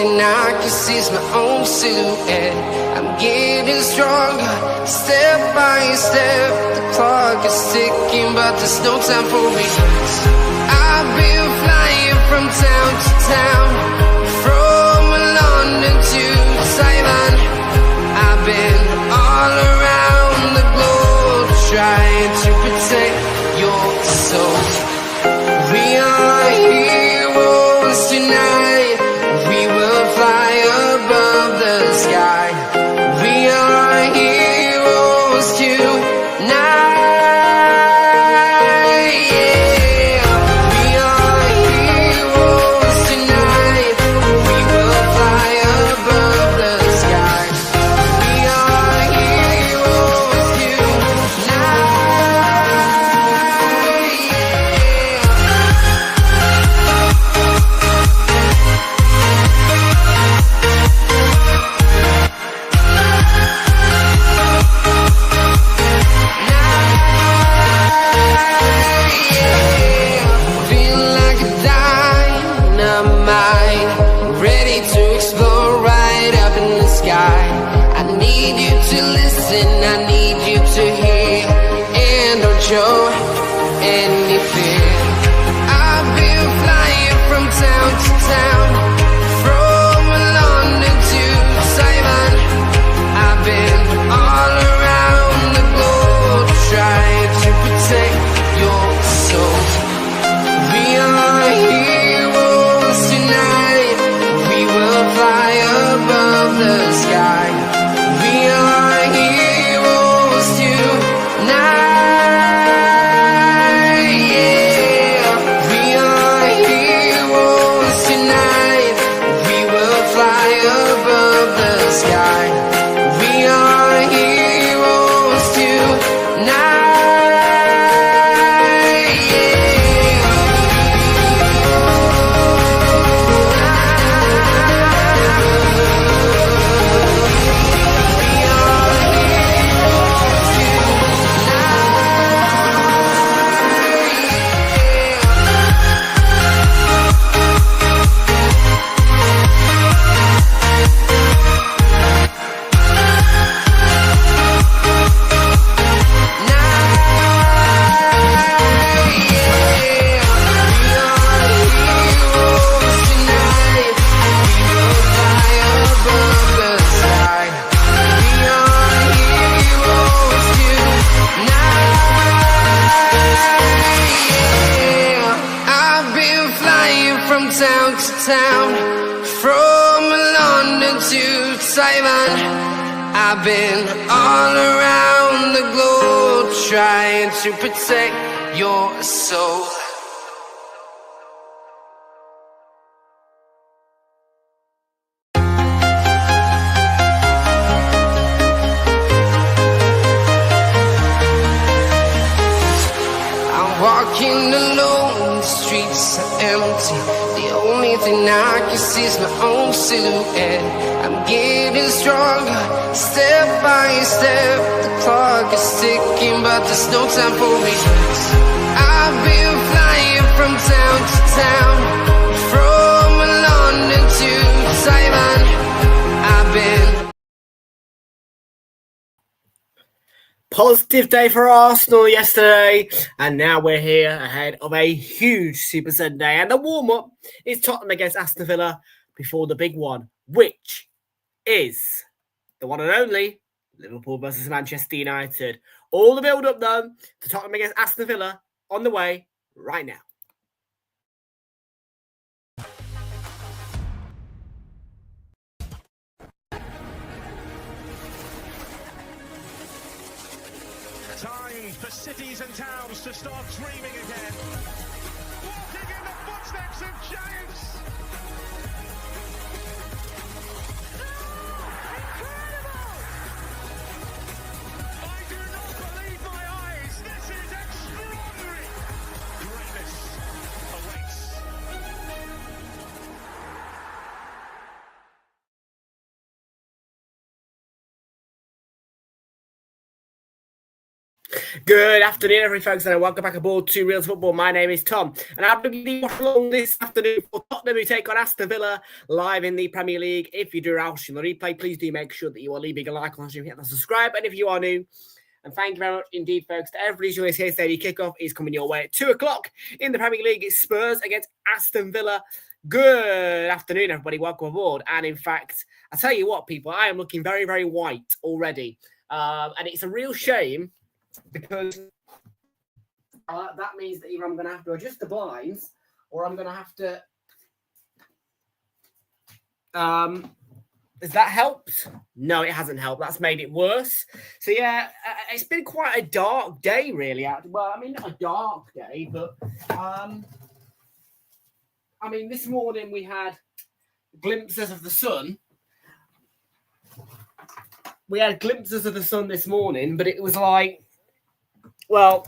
thing I can see is my own silhouette. I'm getting stronger, step by step. The clock is ticking, but there's no time for regrets. I've been flying from town to town, from London to Taiwan. I've been all around the globe, trying to protect your soul. We are heroes tonight. We will fly above the sky. We are heroes tonight. Yeah. We are heroes tonight. We will fly above the sky. We are heroes tonight. Feel like a dynamite, ready to explode right up in the sky. I need you to listen, I need you to hear, and don't show any fear. I've been flying from town to town, from London to Taiwan. I've been all around the globe, trying to protect your soul. We are heroes tonight. We will fly above the sky. We are heroes tonight. Yeah. We are heroes tonight. We will fly above the sky. We are heroes tonight. Town to town, from London to Taiwan. I've been all around the globe, trying to protect your soul. I'm walking alone, the streets are empty. The only thing I can see is my own silhouette. I'm getting stronger, step by step. The clock is ticking, but there's no time for regrets. I've been flying from town to town, from London to Taiwan. I've been Positive day for Arsenal yesterday, and now we're here ahead of a huge Super Sunday. And the warm-up is Tottenham against Aston Villa before the big one, which is the one and only Liverpool versus Manchester United. All the build-up, though, to Tottenham against Aston Villa on the way right now. Time for cities and towns to start dreaming again. Walking in the footsteps of giants. Incredible! I do not believe my eyes. This is extraordinary. Greatness awaits. Good afternoon, everybody, folks, and welcome back aboard to Realltom Football. My name is Tom, and I'm going to be watching this afternoon for Tottenham, who take on Aston Villa live in the Premier League. If you do watching the replay, please do make sure that you are leaving a like on the stream, hit the subscribe, and if you are new, and thank you very much indeed, folks, to everybody who is here today. The kickoff is coming your way at 2 o'clock in the Premier League. It's Spurs against Aston Villa. Good afternoon, everybody. Welcome aboard. And in fact, I tell you what, people, I am looking very, very white already. And it's a real shame because that means that either I'm going to have to adjust the blinds or I'm going to have to... Has that helped? No, it hasn't helped. That's made it worse. So, yeah, it's been quite a dark day, really. Well, I mean, not a dark day, but... I mean, this morning we had glimpses of the sun. We had glimpses of the sun this morning, but it was like, well,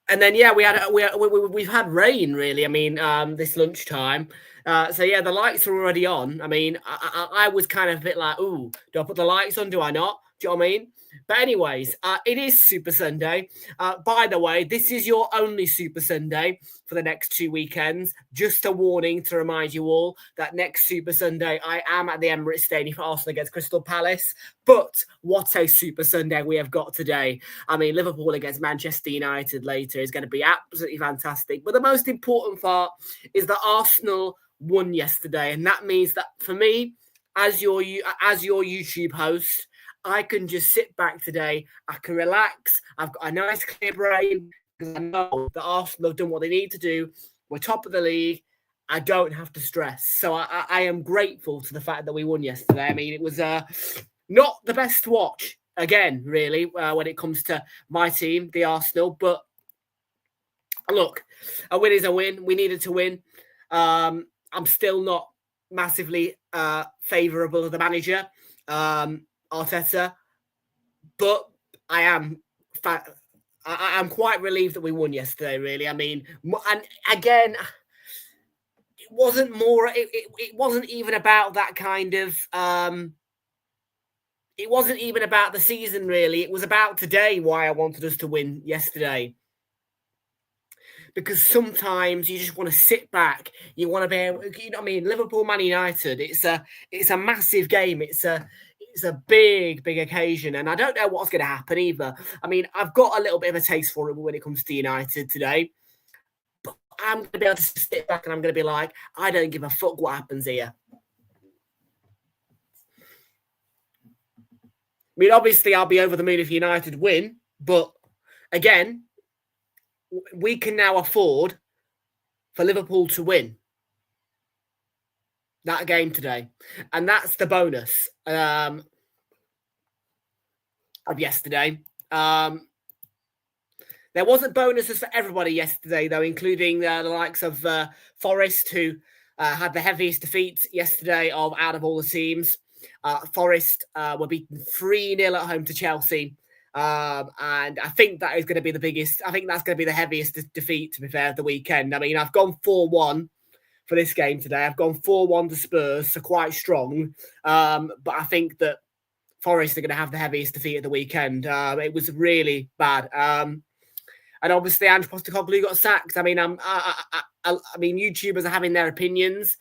and then yeah, we've had rain really. I mean, this lunchtime. So yeah, the lights are already on. I mean, I was kind of a bit like, ooh, do I put the lights on? Do I not? Do you know what I mean? But anyways, it is Super Sunday. By the way, this is your only Super Sunday for the next 2 weekends. Just a warning to remind you all that next Super Sunday, I am at the Emirates Stadium for Arsenal against Crystal Palace. But what a Super Sunday we have got today. I mean, Liverpool against Manchester United later is going to be absolutely fantastic. But the most important part is that Arsenal won yesterday. And that means that for me, as your YouTube host, I can just sit back today. I can relax. I've got a nice clear brain because I know that Arsenal have done what they need to do. We're top of the league. I don't have to stress. So I am grateful to the fact that we won yesterday. I mean, it was not the best to watch, again, really, when it comes to my team, the Arsenal. But look, a win is a win. We needed to win. I'm still not massively favourable of the manager. Arteta, but I'm quite relieved that we won yesterday. Really, I mean, and again, it wasn't more. It wasn't even about that kind of. It wasn't even about the season. Really, it was about today. Why I wanted us to win yesterday. Because sometimes you just want to sit back. You want to be able, you know what I mean? Liverpool, Man United. It's a massive game. It's a big occasion, and I don't know what's going to happen either. I mean, I've got a little bit of a taste for it when it comes to United today, but I'm going to be able to sit back and I'm going to be like, I don't give a fuck what happens here. I mean, obviously, I'll be over the moon if United win, but again, we can now afford for Liverpool to win that game today. And that's the bonus of yesterday. There wasn't bonuses for everybody yesterday, though, including the likes of Forest, who had the heaviest defeat yesterday out of all the teams. Forest were beaten 3-0 at home to Chelsea. And I think that is going to be the biggest. I think that's going to be the heaviest defeat, to be fair, of the weekend. I mean, I've gone 4-1 for this game today. I've gone 4-1 to Spurs, so quite strong. But I think that Forest are going to have the heaviest defeat of the weekend. It was really bad. And obviously, Ange Postecoglou got sacked. I mean, I mean, YouTubers are having their opinions.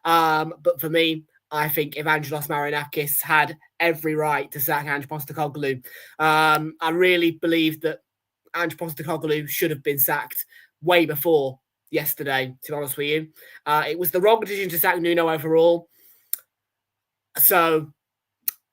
But for me, I think Evangelos Marinakis had every right to sack Ange Postecoglou. I really believe that Ange Postecoglou should have been sacked way before yesterday, to be honest with you. It was the wrong decision to sack Nuno overall. So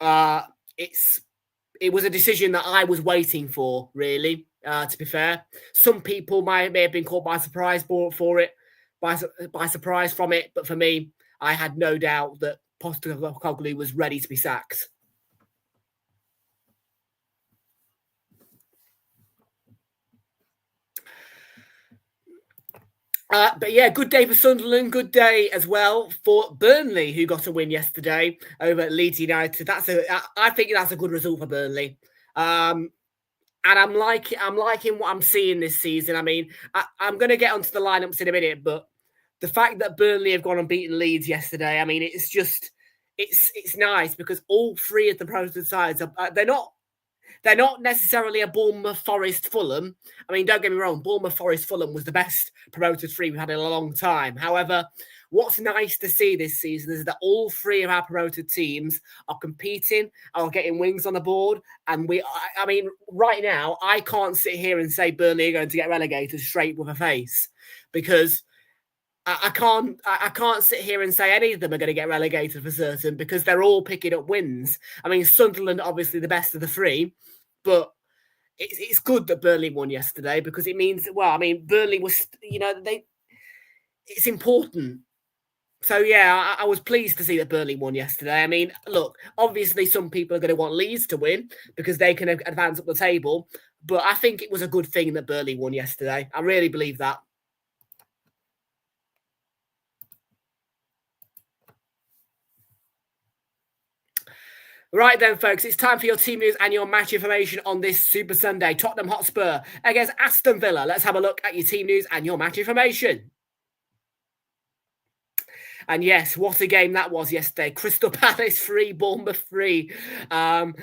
it was a decision that I was waiting for, really, to be fair. Some people may have been caught by surprise for it, by surprise from it. But for me, I had no doubt that Postecoglou was ready to be sacked. But yeah, good day for Sunderland. Good day as well for Burnley, who got a win yesterday over Leeds United. I think that's a good result for Burnley. And I'm liking what I'm seeing this season. I mean, I'm going to get onto the lineups in a minute, but the fact that Burnley have gone and beaten Leeds yesterday, I mean, it's nice because all three of the promoted sides they're not They're not necessarily a Bournemouth, Forest, Fulham. I mean, don't get me wrong, Bournemouth, Forest, Fulham was the best promoted three we've had in a long time. However, what's nice to see this season is that all three of our promoted teams are competing, are getting wings on the board. And I mean, right now, I can't sit here and say Burnley are going to get relegated straight with a face, because I can't sit here and say any of them are going to get relegated for certain, because they're all picking up wins. I mean, Sunderland, obviously the best of the three, but it's good that Burnley won yesterday, because it means, well, I mean, Burnley was, it's important. So, yeah, I was pleased to see that Burnley won yesterday. I mean, look, obviously some people are going to want Leeds to win because they can advance up the table, but I think it was a good thing that Burnley won yesterday. I really believe that. Right then, folks, it's time for your team news and your match information on this Super Sunday. Tottenham Hotspur against Aston Villa. Let's have a look at your team news and your match information. And yes, what a game that was yesterday. Crystal Palace 3, Bournemouth 3. And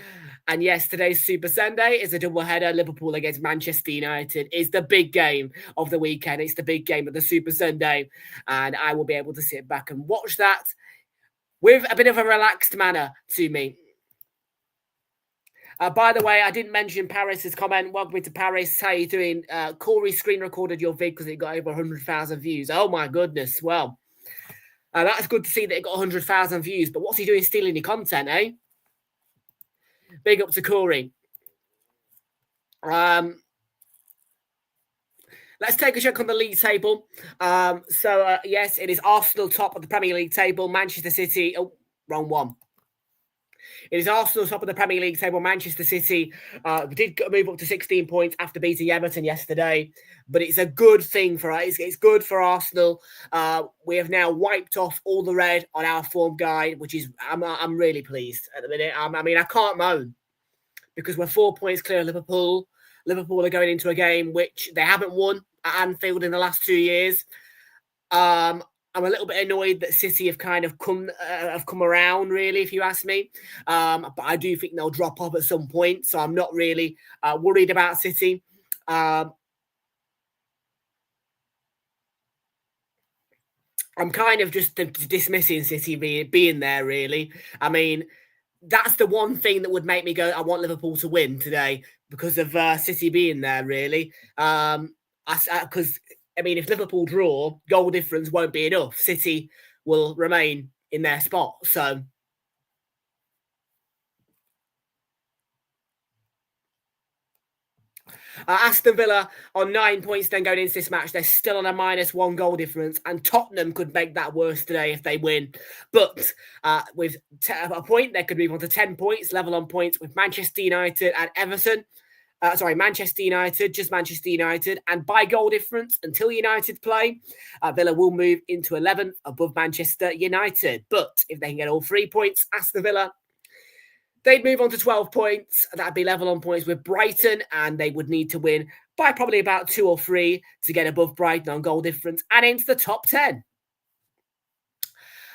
yes, today's Super Sunday is a doubleheader. Liverpool against Manchester United is the big game of the weekend. It's the big game of the Super Sunday. And I will be able to sit back and watch that with a bit of a relaxed manner to me. By the way, I didn't mention Paris's comment. Welcome to Paris. How you doing? Corey screen recorded your vid because it got over 100,000 views. Oh, my goodness. Well, that's good to see that it got 100,000 views. But what's he doing stealing your content, eh? Big up to Corey. Let's take a check on the league table. Yes, it is Arsenal top of the Premier League table. Manchester City... Oh, wrong one. It is Arsenal top of the Premier League table. Manchester City did move up to 16 points after beating Everton yesterday, but it's a good thing for us. It's good for Arsenal. We have now wiped off all the red on our form guide, which is I'm really pleased at the minute. I mean, I can't moan because we're 4 points clear of Liverpool. Liverpool are going into a game which they haven't won at Anfield in the last 2 years. I'm a little bit annoyed that City have kind of come around, really, if you ask me. But I do think they'll drop off at some point, so I'm not really worried about City. I'm kind of just dismissing City being there, really. I mean, that's the one thing that would make me go, I want Liverpool to win today because of City being there, really. Because... I mean, if Liverpool draw, goal difference won't be enough. City will remain in their spot. So, Aston Villa on 9 points then going into this match. They're still on a -1 goal difference, and Tottenham could make that worse today if they win. But with a point, they could move on to 10 points, level on points with Manchester United and Everton. Manchester United, just Manchester United. And by goal difference, until United play, Villa will move into 11th above Manchester United. But if they can get all 3 points, Aston Villa, they'd move on to 12 points. That'd be level on points with Brighton, and they would need to win by probably about 2 or 3 to get above Brighton on goal difference and into the top 10.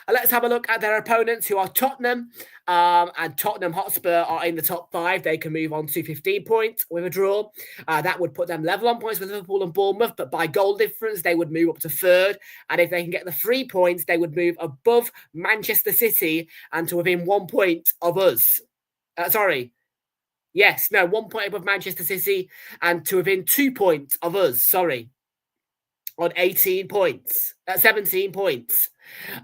Let's have a look at their opponents, who are Tottenham. And Tottenham Hotspur are in the top 5. They can move on to 15 points with a draw. That would put them level on points with Liverpool and Bournemouth, but by goal difference, they would move up to 3rd. And if they can get the 3 points, they would move above Manchester City and to within 1 point of us. 1 point above Manchester City and to within 2 points of us. On 17 points.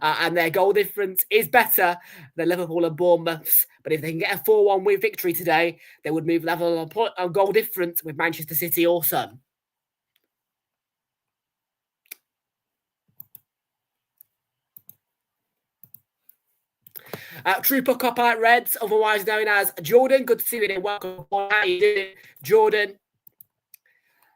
And their goal difference is better than Liverpool and Bournemouth's. But if they can get a 4-1 win victory today, they would move level on goal difference with Manchester City also. Trooper Copper Reds, otherwise known as Jordan. Good to see you there. Welcome. How are you doing, Jordan?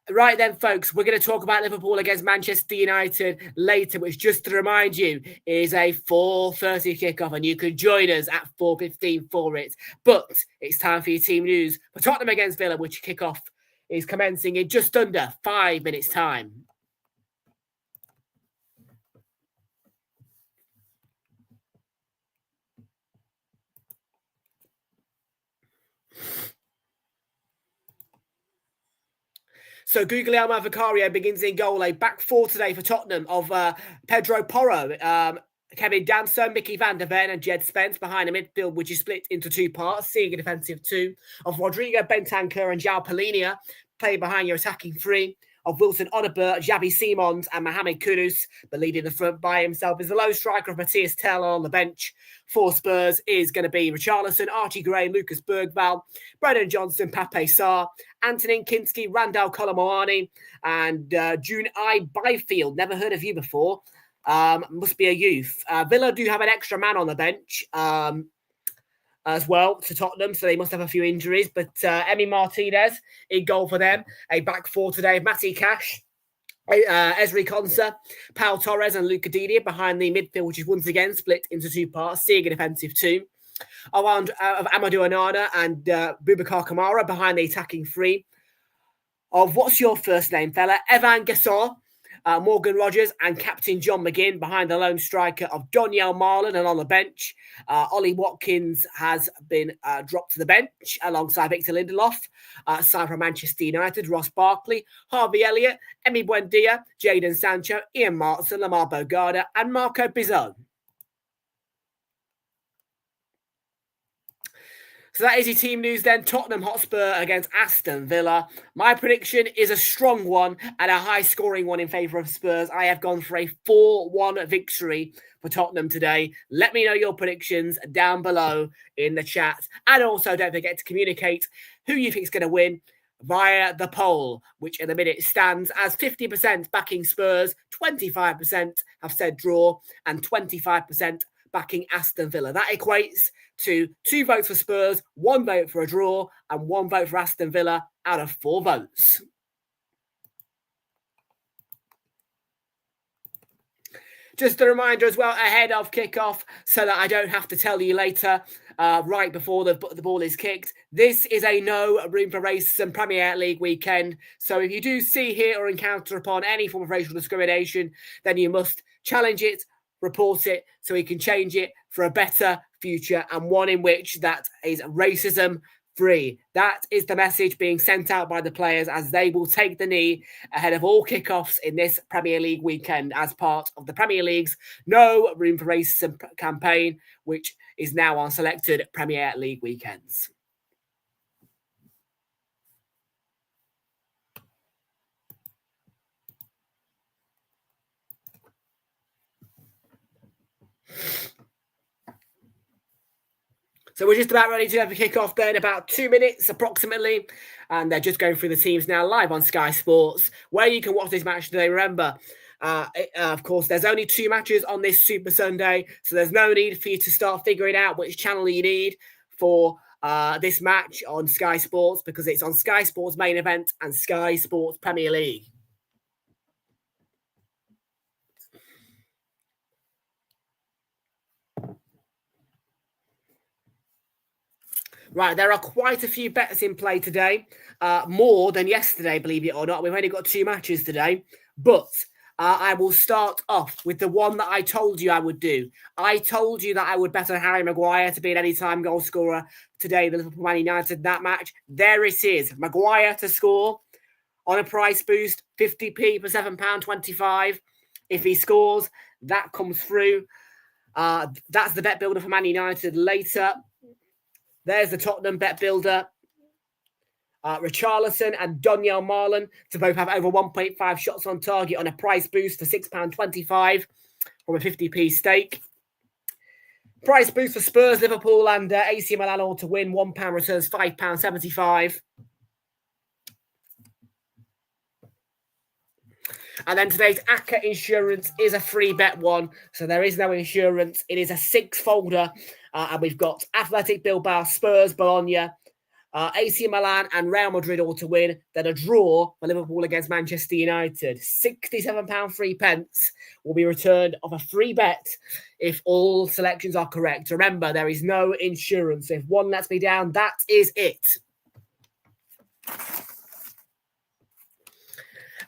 Right then, folks, we're going to talk about Liverpool against Manchester United later, which, just to remind you, is a 4:30 kickoff, and you can join us at 4:15 for it. But it's time for your team news for Tottenham against Villa, which kickoff is commencing in just under 5 minutes' time. So Guglielmo Vicario begins in goal. A back four today for Tottenham of Pedro Porro, Kevin Danso, Mickey van der Ven and Jed Spence behind a midfield which is split into two parts, seeing a defensive two of Rodrigo Bentancur and João Palhinha, play behind your attacking three of Wilson Odobert, Xavi Simons and Mohamed Kudus, but leading the front by himself is the low striker of Matthias Taylor on the bench. For Spurs is going to be Richarlison, Archie Gray, Lucas Bergvall, Brennan Johnson, Pape Sarr, Antonin Kinski, Randall Colomoani, and June I. Byfield. Never heard of you before. Must be a youth. Villa do have an extra man on the bench as well to Tottenham, so they must have a few injuries. But Emi Martinez in goal for them. A back four today. Matty Cash, Ezri Konsa, Pau Torres and Luca Didia behind the midfield, which is once again split into two parts, seeing a defensive two. Of Amadou Onana and Boubacar Kamara behind the attacking three. Of what's your first name, fella? Evan Gasol, Morgan Rogers and Captain John McGinn behind the lone striker of Doniel Marlon, and on the bench, Ollie Watkins has been dropped to the bench alongside Victor Lindelof, signed from Manchester United, Ross Barkley, Harvey Elliott, Emi Buendia, Jadon Sancho, Ian Martin, Lamar Bogada and Marco Bizon. So that is your team news then. Tottenham Hotspur against Aston Villa. My prediction is a strong one and a high-scoring one in favour of Spurs. I have gone for a 4-1 victory for Tottenham today. Let me know your predictions down below in the chat. And also don't forget to communicate who you think is going to win via the poll, which in a minute stands as 50% backing Spurs, 25% have said draw, and 25% backing Aston Villa. That equates to 2 votes for Spurs, 1 vote for a draw, and 1 vote for Aston Villa out of 4 votes. Just a reminder as well, ahead of kickoff, so that I don't have to tell you later, right before the ball is kicked. This is a no room for racism Premier League weekend. So if you do see, hear, or encounter upon any form of racial discrimination, then you must challenge it, report it, so we can change it for a better future and one in which that is racism free. That is the message being sent out by the players as they will take the knee ahead of all kickoffs in this Premier League weekend as part of the Premier League's No Room for Racism campaign, which is now on selected Premier League weekends. So we're just about ready to have a kick-off there in about 2 minutes approximately. And they're just going through the teams now live on Sky Sports, where you can watch this match today. Remember, of course, there's only 2 matches on this Super Sunday, so there's no need for you to start figuring out which channel you need for this match on Sky Sports, because it's on Sky Sports Main Event and Sky Sports Premier League. Right, there are quite a few bets in play today, more than yesterday, believe it or not. We've only got 2 matches today, but I will start off with the one that I told you I would do. I told you that I would bet on Harry Maguire to be an anytime goal scorer today, the Liverpool Man United, that match. There it is, Maguire to score on a price boost, 50p for £7.25. If he scores, that comes through. That's the bet builder for Man United later. There's the Tottenham bet builder. Richarlison and Doniel Marlon to both have over 1.5 shots on target on a price boost for £6.25 from a 50p stake. Price boost for Spurs, Liverpool and AC Milan all to win. £1 returns £5.75. And then today's ACCA insurance is a free bet one. So there is no insurance. It is a 6-folder. And we've got Athletic Bilbao, Spurs, Bologna, AC Milan and Real Madrid all to win. Then a draw for Liverpool against Manchester United. £67 free pence will be returned off a free bet if all selections are correct. Remember, there is no insurance. If one lets me down, that is it.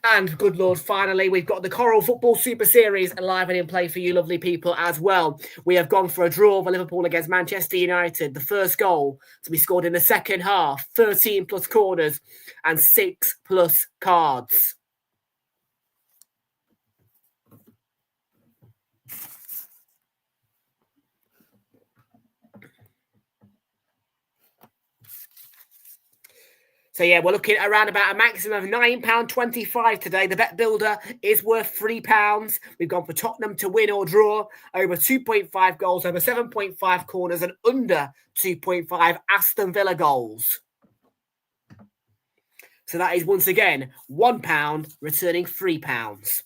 And good Lord, finally, we've got the Coral Football Super Series alive and in play for you lovely people as well. We have gone for a draw for Liverpool against Manchester United. The first goal to be scored in the second half, 13 plus corners and 6 plus cards. So, yeah, we're looking at around about a maximum of £9.25 today. The bet builder is worth £3. We've gone for Tottenham to win or draw, over 2.5 goals, over 7.5 corners, and under 2.5 Aston Villa goals. So that is once again £1, returning £3.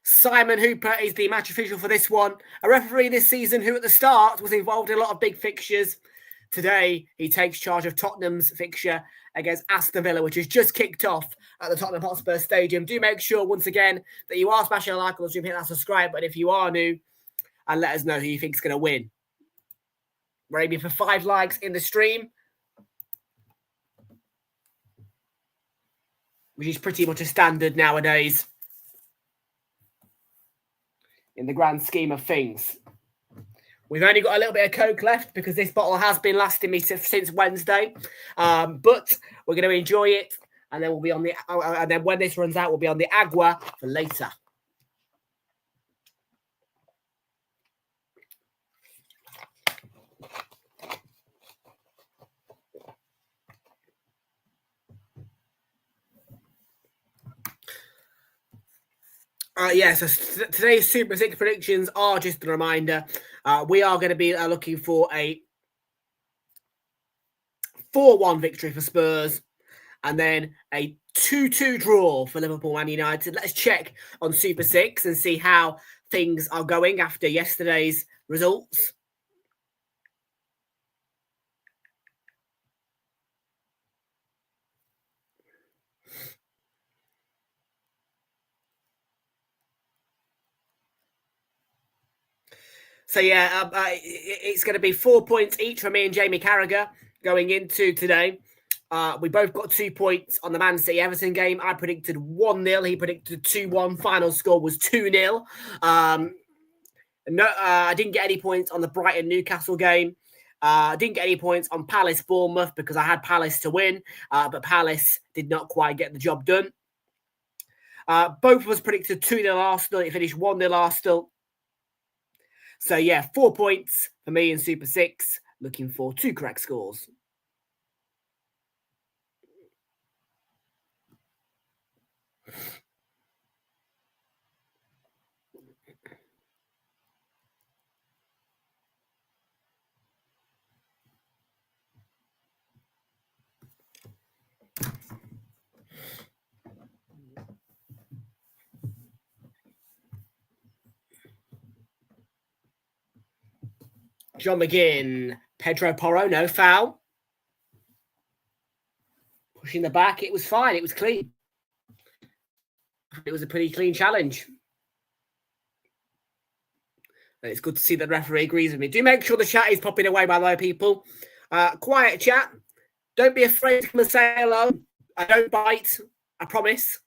Simon Hooper is the match official for this one. A referee this season who at the start was involved in a lot of big fixtures. Today, he takes charge of Tottenham's fixture against Aston Villa, which has just kicked off at the Tottenham Hotspur Stadium. Do make sure, once again, that you are smashing a like on the stream, hit that subscribe button if you are new, and let us know who you think is going to win. We're aiming for 5 likes in the stream, which is pretty much a standard nowadays in the grand scheme of things. We've only got a little bit of Coke left because this bottle has been lasting me since Wednesday. But we're going to enjoy it, and then we'll be on the. And then when this runs out, we'll be on the Agua for later. So today's Super 6 predictions are just a reminder. We are going to be looking for a 4-1 victory for Spurs and then a 2-2 draw for Liverpool and United. Let's check on Super 6 and see how things are going after yesterday's results. So, it's going to be 4 points each for me and Jamie Carragher going into today. We both got 2 points on the Man City Everton game. I predicted 1-0. He predicted 2-1. Final score was 2-0. I didn't get any points on the Brighton Newcastle game. I didn't get any points on Palace Bournemouth because I had Palace to win, but Palace did not quite get the job done. Both of us predicted 2-0 Arsenal. It finished 1-0 Arsenal. So, 4 points for me in Super 6. Looking for 2 correct scores. John McGinn, Pedro Porro, no foul. Pushing the back, it was fine. It was clean. It was a pretty clean challenge. And it's good to see that the referee agrees with me. Do make sure the chat is popping away, by the way, people. Quiet chat. Don't be afraid to come and say hello. I don't bite. I promise.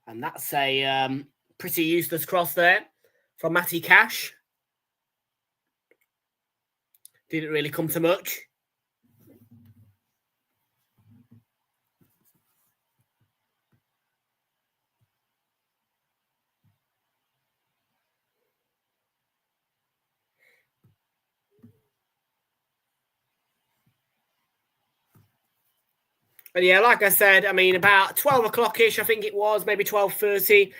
And that's a pretty useless cross there from Matty Cash. Didn't really come to much. But like I said, about 12 o'clock-ish, I think it was, maybe 12:30.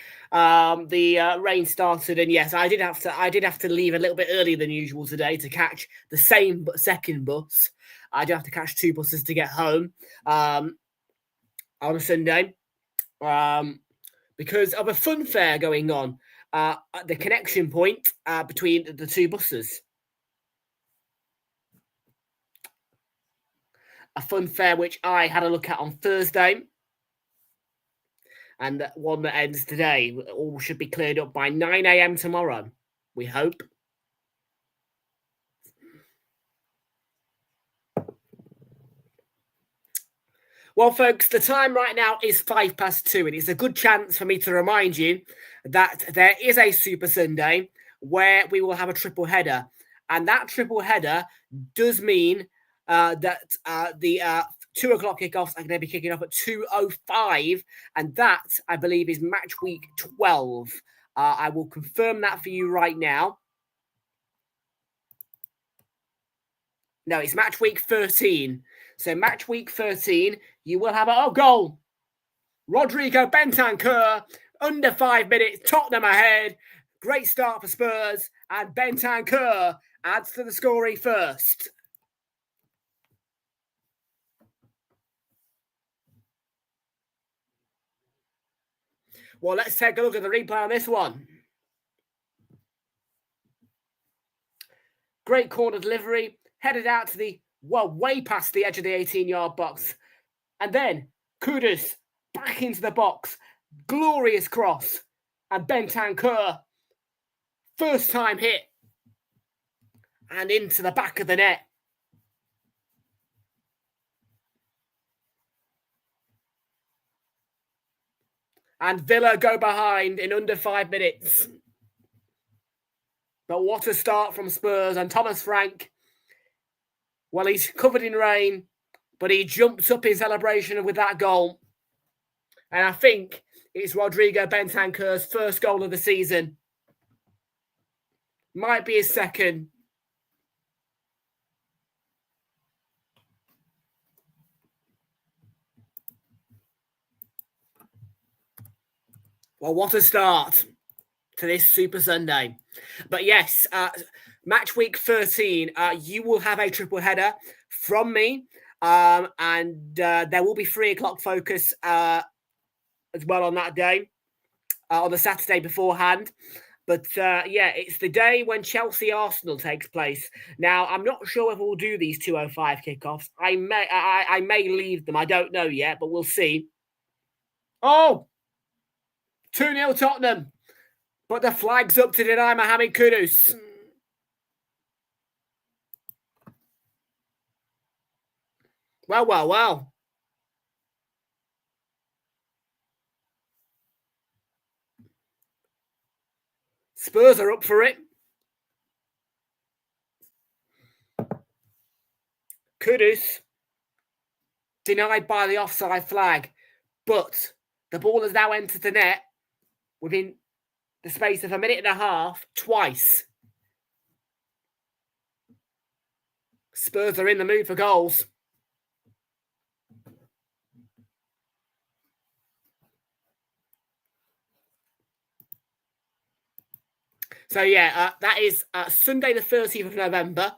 The rain started, and yes, I did have to leave a little bit earlier than usual today to catch the same but second bus. I do have to catch 2 buses to get home on a Sunday because of a fun fair going on at the connection point between the 2 buses. a fun fair which I had a look at on Thursday, and one that ends today. All should be cleared up by 9 a.m. tomorrow, we hope. Well, folks, the time right now is 2:05, and it's a good chance for me to remind you that there is a Super Sunday where we will have a triple header. And that triple header does mean that the 2 o'clock kickoffs are going to be kicking off at 2:05. And that, I believe, is match week 12. I will confirm that for you right now. No, it's match week 13. So match week 13, you will have a goal. Rodrigo Bentancur, under 5 minutes, Tottenham ahead. Great start for Spurs, and Bentancur adds to the scoring first. Well, let's take a look at the replay on this one. Great corner delivery, headed out to the, way past the edge of the 18-yard box. And then Kudus back into the box. Glorious cross. And Bentancur, first time hit. And into the back of the net. And Villa go behind in under 5 minutes. But what a start from Spurs. And Thomas Frank, well, he's covered in rain, but he jumped up in celebration with that goal. And I think it's Rodrigo Bentancur's first goal of the season. Might be his second. Well, what a start to this Super Sunday. But yes, match week 13, you will have a triple header from me. And there will be 3 o'clock focus as well on that day, on the Saturday beforehand. But yeah, it's the day when Chelsea-Arsenal takes place. Now, I'm not sure if we'll do these 2:05 kickoffs. I may leave them. I don't know yet, but we'll see. Oh! 2-0 Tottenham. But the flag's up to deny Mohamed Kudus. Well. Spurs are up for it. Kudus denied by the offside flag. But the ball has now entered the net within the space of a minute and a half, twice. Spurs are in the mood for goals. So, yeah, that is Sunday the 30th of November.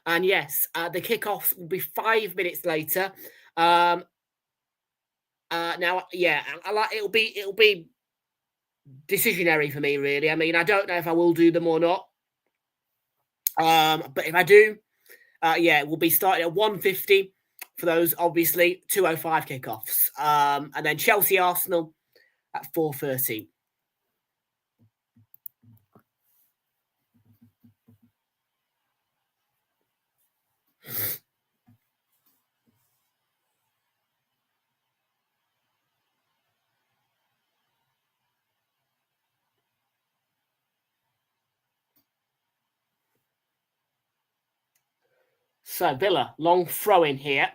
And, yes, the kickoffs will be 5 minutes later. Now, yeah, it'll be decisionary for me, really. I mean, I don't know if I will do them or not. But if I do, yeah, we'll be starting at 1:50 for those, obviously, 2:05 kickoffs. And then Chelsea-Arsenal at 4:30. So Villa, long throw in here.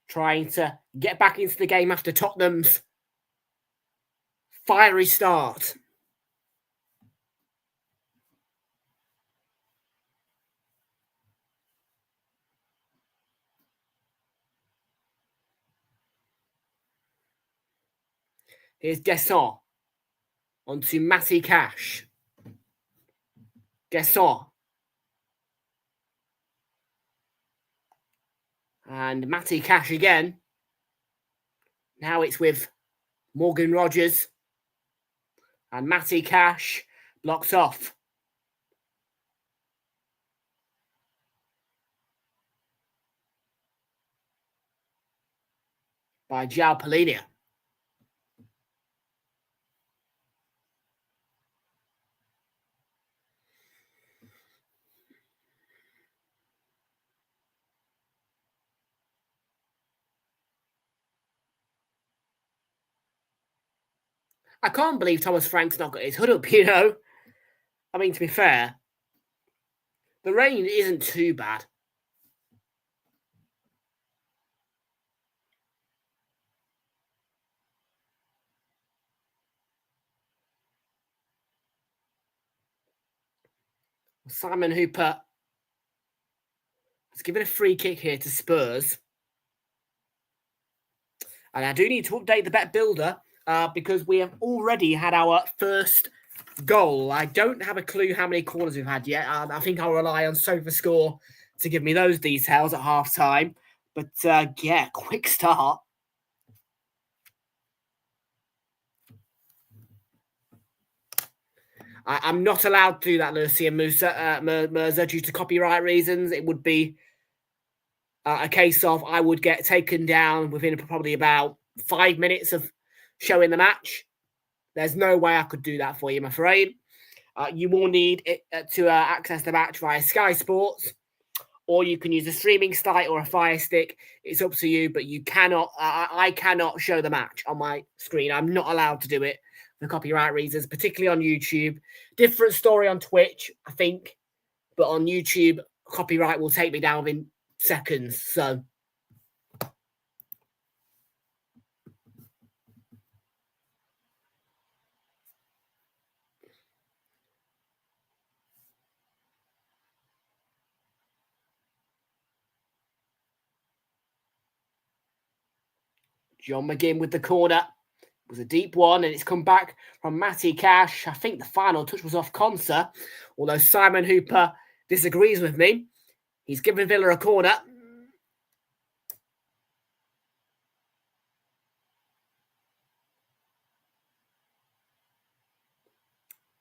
Trying to get back into the game after Tottenham's fiery start. Here's Desson onto Matty Cash. Desson. And Matty Cash again. Now it's with Morgan Rogers. And Matty Cash blocked off. by João Palhinha. I can't believe Thomas Frank's not got his hood up, you know. I mean, to be fair, the rain isn't too bad. Simon Hooper has given a free kick here to Spurs. And I do need to update the bet builder because we have already had our first goal. I don't have a clue how many corners we've had yet. I think I'll rely on SofaScore to give me those details at half time. But yeah, quick start. I'm not allowed to do that, Lucy and Mirza, due to copyright reasons. It would be a case of I would get taken down within probably about 5 minutes of showing the match. There's no way I could do that for you, I'm afraid. You will need it to access the match via Sky Sports, or you can use a streaming site or a Fire Stick. It's up to you, but you cannot. I cannot show the match on my screen. I'm not allowed to do it for copyright reasons, particularly on YouTube. Different story on Twitch, I think, but on YouTube, copyright will take me down within seconds. So. John McGinn with the corner. It was a deep one, and it's come back from Matty Cash. I think the final touch was off Conser, although Simon Hooper disagrees with me. He's given Villa a corner.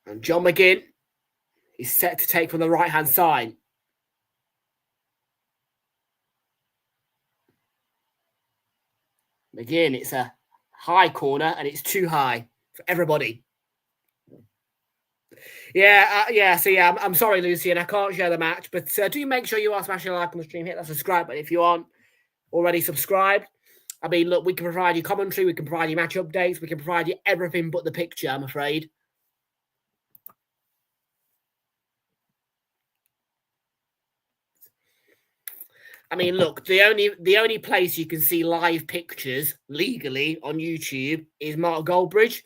And John McGinn is set to take from the right-hand side. McGinn, it's a high corner, and it's too high for everybody. I'm sorry, Lucy, and I can't share the match, but do make sure you are smashing a like on the stream. Hit that subscribe button if you aren't already subscribed. I mean, look, we can provide you commentary, we can provide you match updates, we can provide you everything but the picture, I'm afraid. I mean, look, the only place you can see live pictures legally on YouTube is Mark Goldbridge.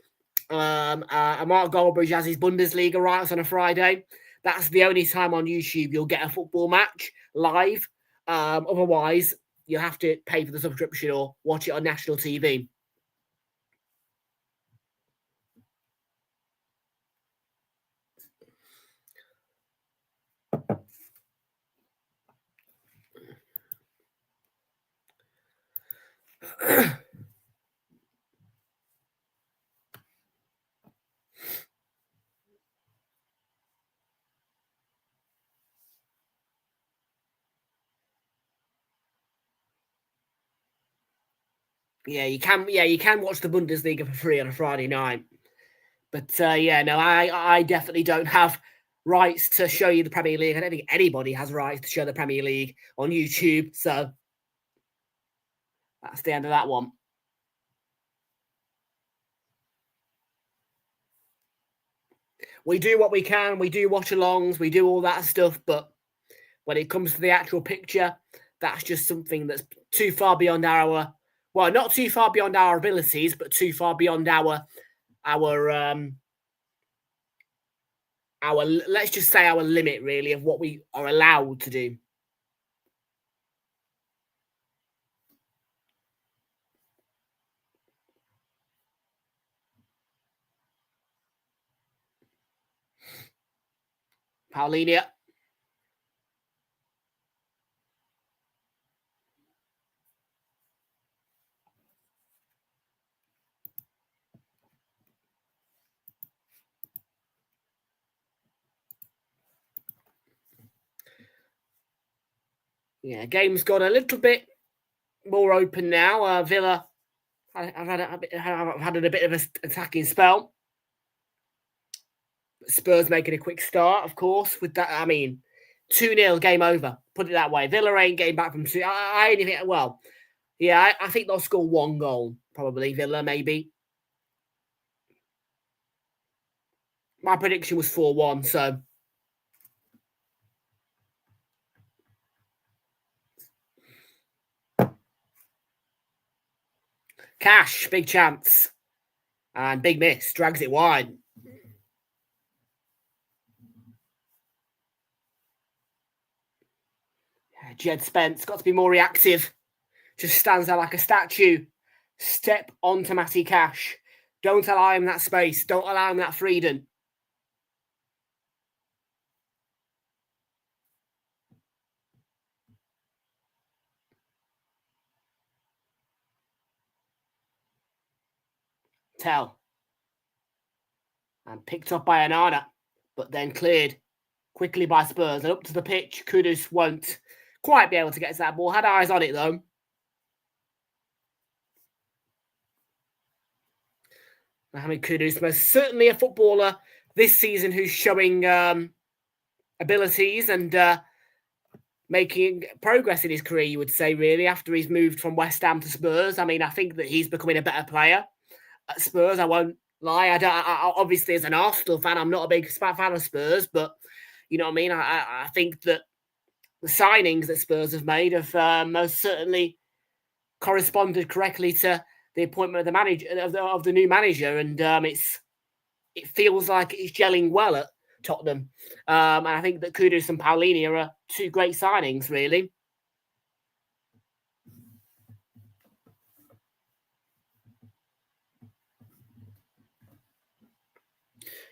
Mark Goldbridge has his Bundesliga rights on a Friday. That's the only time on YouTube you'll get a football match live. Otherwise, you'll have to pay for the subscription or watch it on national TV. Yeah, you can watch the Bundesliga for free on a Friday night. But I definitely don't have rights to show you the Premier League. I don't think anybody has rights to show the Premier League on YouTube. So that's the end of that one. We do what we can. We do watch-alongs. We do all that stuff. But when it comes to the actual picture, that's just something that's too far beyond our... Well, not too far beyond our abilities, but too far beyond our let's just say our limit, really, of what we are allowed to do. Paulinia. Yeah, game's got a little bit more open now. Villa I've had a bit of an attacking spell. Spurs making a quick start, of course. With that, I mean, 2-0, game over. Put it that way. Villa ain't getting back from 2. I only think, well, yeah, I think they'll score 1 goal, probably. Villa, maybe. My prediction was 4-1, so. Cash, big chance. And big miss, drags it wide. Jed Spence, got to be more reactive. Just stands there like a statue. Step onto Matty Cash. Don't allow him that space. Don't allow him that freedom. Tell. And picked up by Anana, but then cleared quickly by Spurs. And up to the pitch, Kudus won't quite be able to get to that ball. Had eyes on it, though. Mohamed Kudus, most certainly a footballer this season who's showing abilities and making progress in his career, you would say, really, after he's moved from West Ham to Spurs. I mean, I think that he's becoming a better player at Spurs. I won't lie. I obviously, as an Arsenal fan, I'm not a big fan of Spurs, but you know what I mean? I think that the signings that Spurs have made have most certainly corresponded correctly to the appointment of the manager of the new manager, and it feels like it's gelling well at Tottenham. And I think that Kudus and Paulini are 2 great signings, really.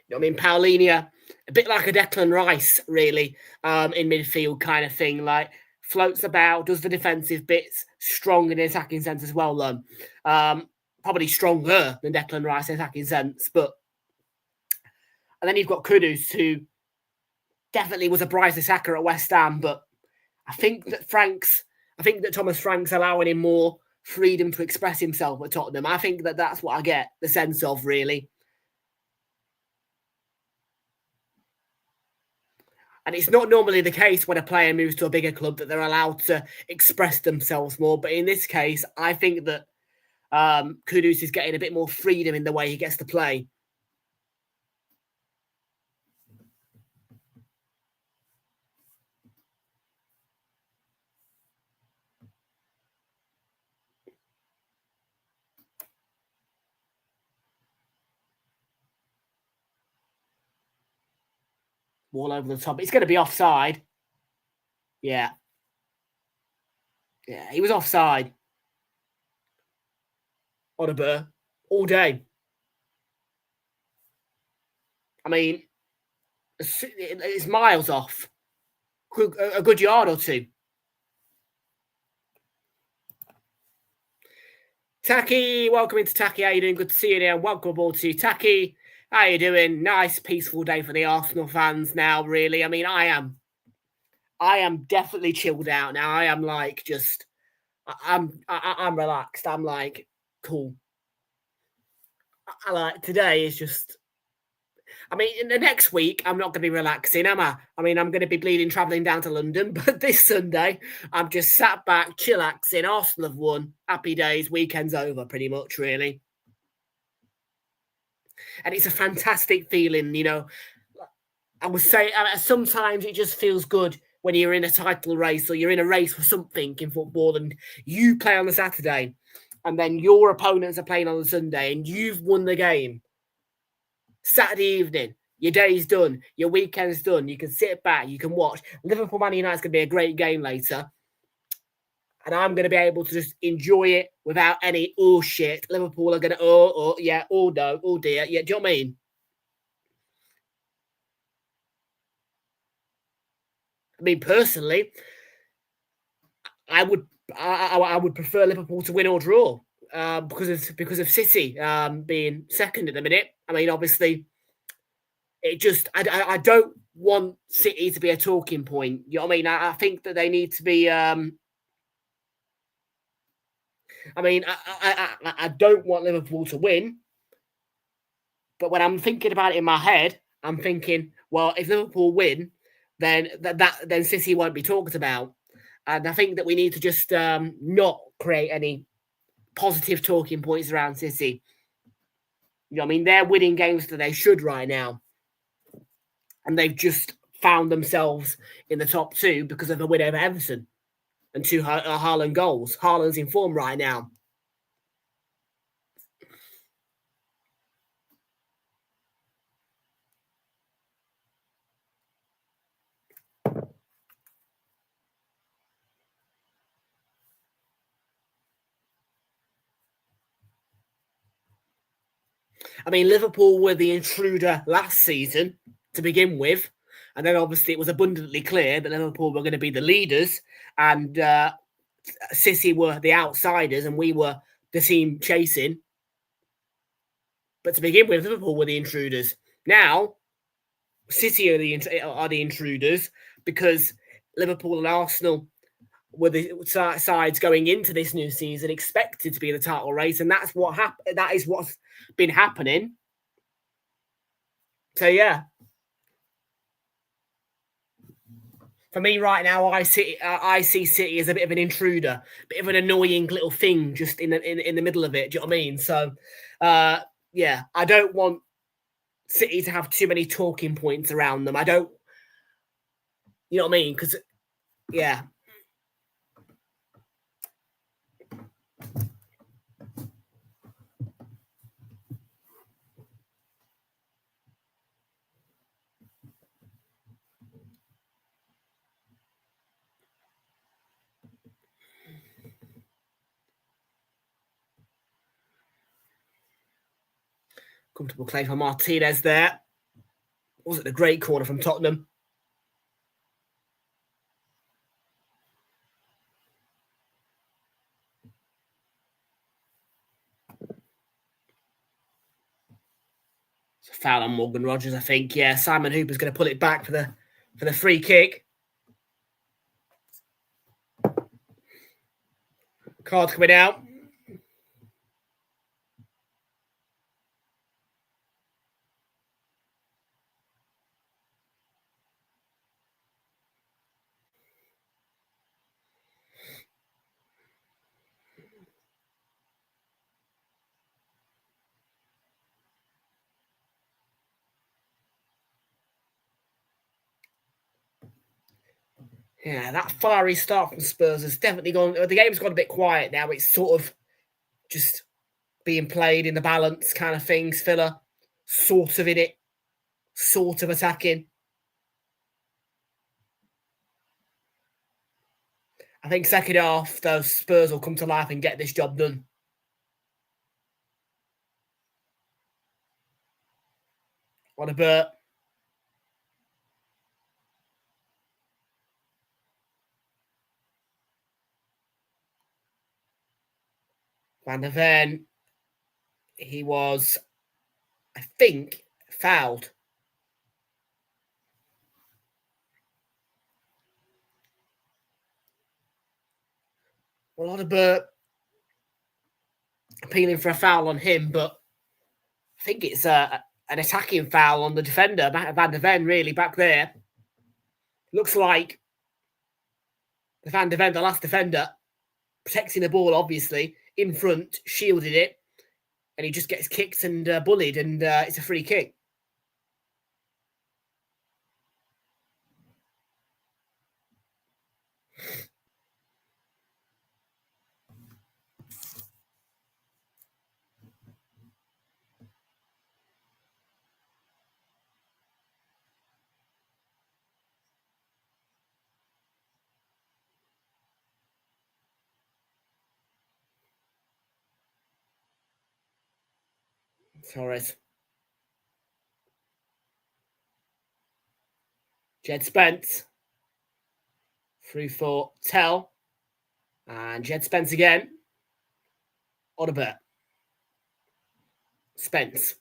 You know what I mean? Paulini, a bit like a Declan Rice, really, in midfield kind of thing. Like, floats about, does the defensive bits, strong in the attacking sense as well, though. Probably stronger than Declan Rice in attacking sense. And then you've got Kudus, who definitely was a bright attacker at West Ham, but I think that Thomas Frank's allowing him more freedom to express himself at Tottenham. I think that that's what I get the sense of, really. And it's not normally the case when a player moves to a bigger club that they're allowed to express themselves more. But in this case, I think that Kudus is getting a bit more freedom in the way he gets to play. Wall over the top. It's going to be offside. Yeah. Yeah, he was offside. Odeber, all day. I mean, it's miles off. A good yard or 2. Taki, welcome into Taki. How you doing? Good to see you there. Welcome aboard to Taki. How you doing? Nice, peaceful day for the Arsenal fans now, really. I mean, I am definitely chilled out now. I am like just, I'm relaxed. I'm like, cool. I like, today is just, I mean, in the next week, I'm not going to be relaxing, am I? I mean, I'm going to be bleeding, travelling down to London. But this Sunday, I'm just sat back, chillaxing. Arsenal have won. Happy days. Weekend's over, pretty much, really. And it's a fantastic feeling, you know. I would say sometimes it just feels good when you're in a title race or you're in a race for something in football and you play on the Saturday and then your opponents are playing on the Sunday and you've won the game. Saturday evening, your day's done, your weekend's done. You can sit back, you can watch. Liverpool Man United's going to be a great game later. And I'm going to be able to just enjoy it without any, oh, shit. Liverpool are going to, yeah, oh, no, oh, dear. Yeah, do you know what I mean? I mean, personally, I would prefer Liverpool to win or draw because of City being second at the minute. I mean, obviously, it just I don't want City to be a talking point. You know what I mean? I think that they need to be. I mean, I don't want Liverpool to win, but when I'm thinking about it in my head, I'm thinking, well, if Liverpool win, then then City won't be talked about, and I think that we need to just not create any positive talking points around City. You know what I mean? They're winning games that they should right now, and they've just found themselves in the top two because of a win over Everton and two Haaland goals. Haaland's in form right now. I mean, Liverpool were the intruder last season to begin with, and then obviously it was abundantly clear that Liverpool were going to be the leaders, and City were the outsiders, and we were the team chasing. But to begin with, Liverpool were the intruders. Now, City are the intruders because Liverpool and Arsenal were the sides going into this new season expected to be in the title race, and that's what happened. That is what's been happening. So yeah, for me right now, I see City as a bit of an intruder, a bit of an annoying little thing just in the middle of it. Do you know what I mean? So yeah, I don't want City to have too many talking points around them. I don't, you know what I mean? Because yeah. Comfortable claim for Martinez there. Wasn't a great corner from Tottenham. It's a foul on Morgan Rogers, I think. Yeah, Simon Hooper's going to pull it back for the free kick. Card coming out. Yeah, that fiery start from Spurs has definitely gone. The game's gone a bit quiet now. It's sort of just being played in the balance kind of things. Villa sort of in it, sort of attacking. I think second half, those Spurs will come to life and get this job done. What a Burt. Van der Ven, he was, I think, fouled. Well, what a Burt appealing for a foul on him, but I think it's an attacking foul on the defender, Van der Ven, really, back there. Looks like the Van der Ven, the last defender, protecting the ball, obviously, in front, shielded it, and he just gets kicked and bullied, and it's a free kick. Torres. Jed Spence. Through for Tell. And Jed Spence again. Odobert. Spence.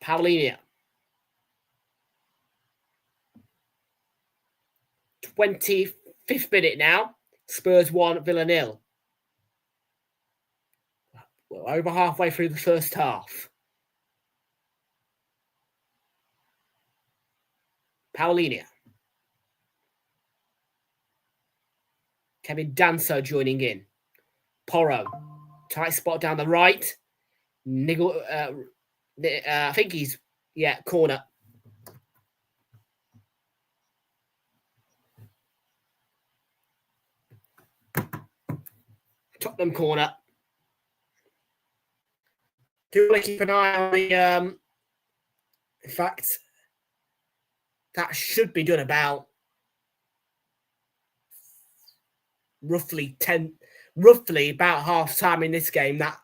Paulinia. 25th minute now. Spurs 1, Villa 0. We're over halfway through the first half. Paulinho. Kevin Danso joining in. Porro. Tight spot down the right. Niggle. I think he's, corner. Tottenham corner. Do want to keep an eye on the. In fact, that should be done about roughly about half time in this game. That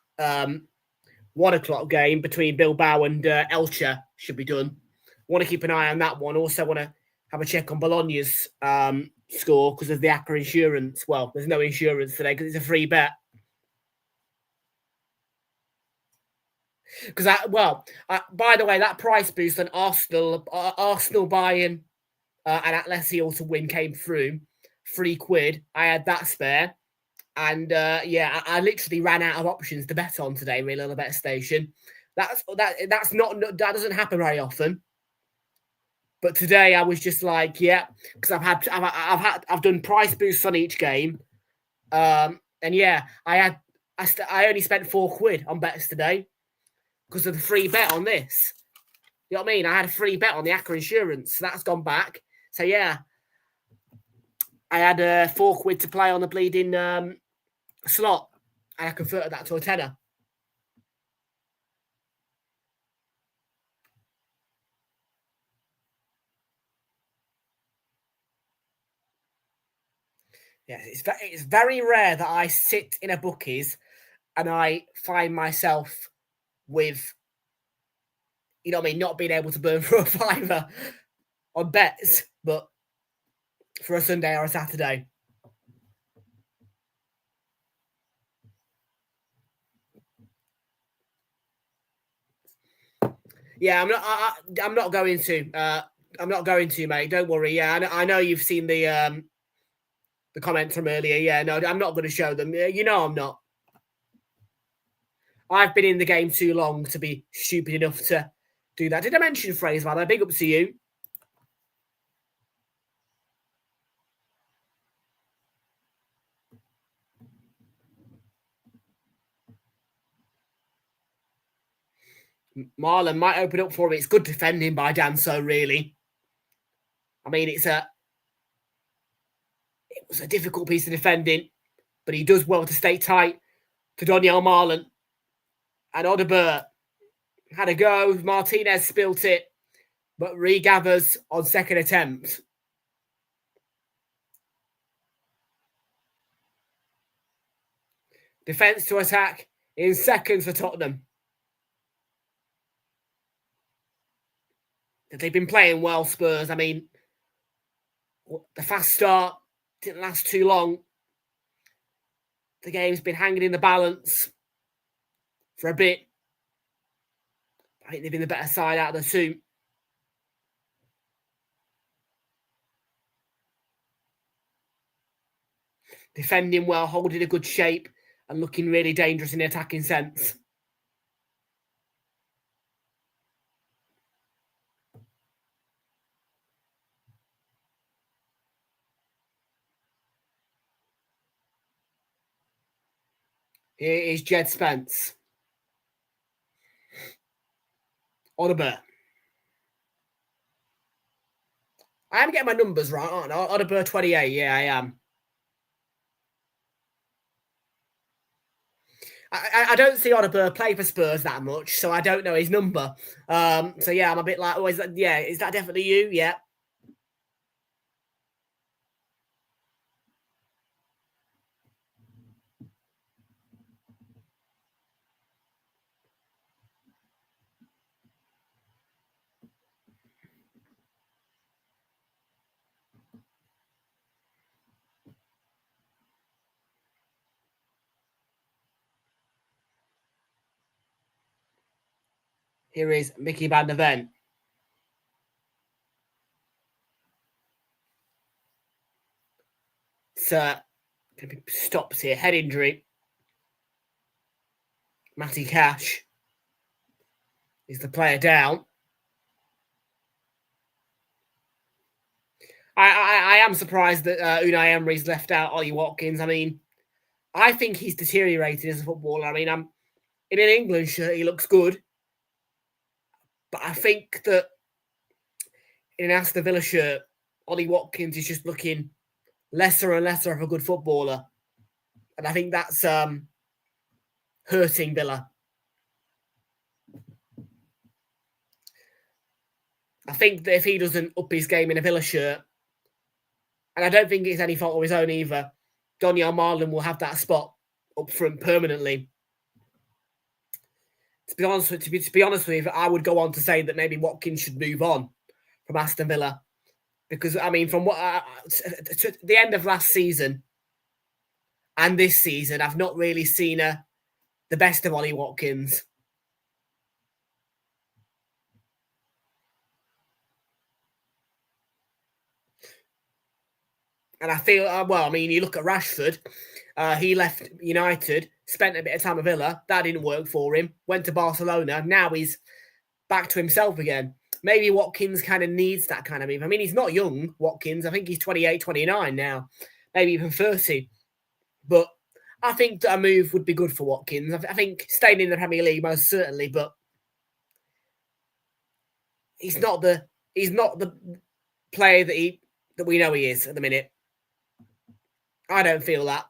1 o'clock game between Bilbao and Elche should be done. Want to keep an eye on that one. Also want to have a check on Bologna's score because of the Accra insurance. Well, there's no insurance today because it's a free bet. Because by the way, that price boost on Arsenal buying and Atletico to win came through. £3. I had that spare. And I literally ran out of options to bet on today, really, on the bet station. That doesn't happen very often. But today I was just like, because I've done price boosts on each game, I only spent £4 on bets today because of the free bet on this. You know what I mean? I had a free bet on the Accra insurance, so that's gone back. So I had £4 to play on the bleeding slot, and I converted that to a tenner. Yes, it's very rare that I sit in a bookies and I find myself with, you know what I mean, not being able to burn through a fiver on bets, but for a Sunday or a Saturday. Yeah, I'm not going to. I'm not going to, mate. Don't worry. Yeah, I know you've seen the comments from earlier. Yeah, no, I'm not going to show them. You know, I'm not. I've been in the game too long to be stupid enough to do that. Did I mention Fraser? By the way, big up to you. Marlon might open up for him. It's good defending by Danso, really. I mean, it was a difficult piece of defending, but he does well to stay tight to Doniel Marlon. And Odobert had a go. Martinez spilt it, but regathers on second attempt. Defence to attack in seconds for Tottenham. They've been playing well, Spurs. I mean, the fast start didn't last too long. The game's been hanging in the balance for a bit. I think they've been the better side out of the two. Defending well, holding a good shape, and looking really dangerous in the attacking sense. Here is Jed Spence. Odobert. I am getting my numbers right, aren't I? Odobert 28, yeah, I am. I don't see Odobert play for Spurs that much, so I don't know his number. So yeah, I'm a bit like, is that definitely you? Yeah. Here is Mickey van der Ven. It's Stops here. Head injury. Matty Cash is the player down. I am surprised that Unai Emery's left out Ollie Watkins. I mean, I think he's deteriorated as a footballer. I mean, in an England shirt, he looks good. But I think that in an Aston Villa shirt, Ollie Watkins is just looking lesser and lesser of a good footballer. And I think that's hurting Villa. I think that if he doesn't up his game in a Villa shirt, and I don't think it's any fault of his own either, Donyell Marlin will have that spot up front permanently. To be honest with you, I would go on to say that maybe Watkins should move on from Aston Villa. Because, I mean, from what to the end of last season and this season, I've not really seen the best of Ollie Watkins. And I feel, well, I mean, you look at Rashford. He left United, spent a bit of time at Villa. That didn't work for him. Went to Barcelona. Now he's back to himself again. Maybe Watkins kind of needs that kind of move. I mean, he's not young, Watkins. I think he's 28, 29 now. Maybe even 30. But I think that a move would be good for Watkins. I think staying in the Premier League, most certainly. But he's not the player that we know he is at the minute. I don't feel that.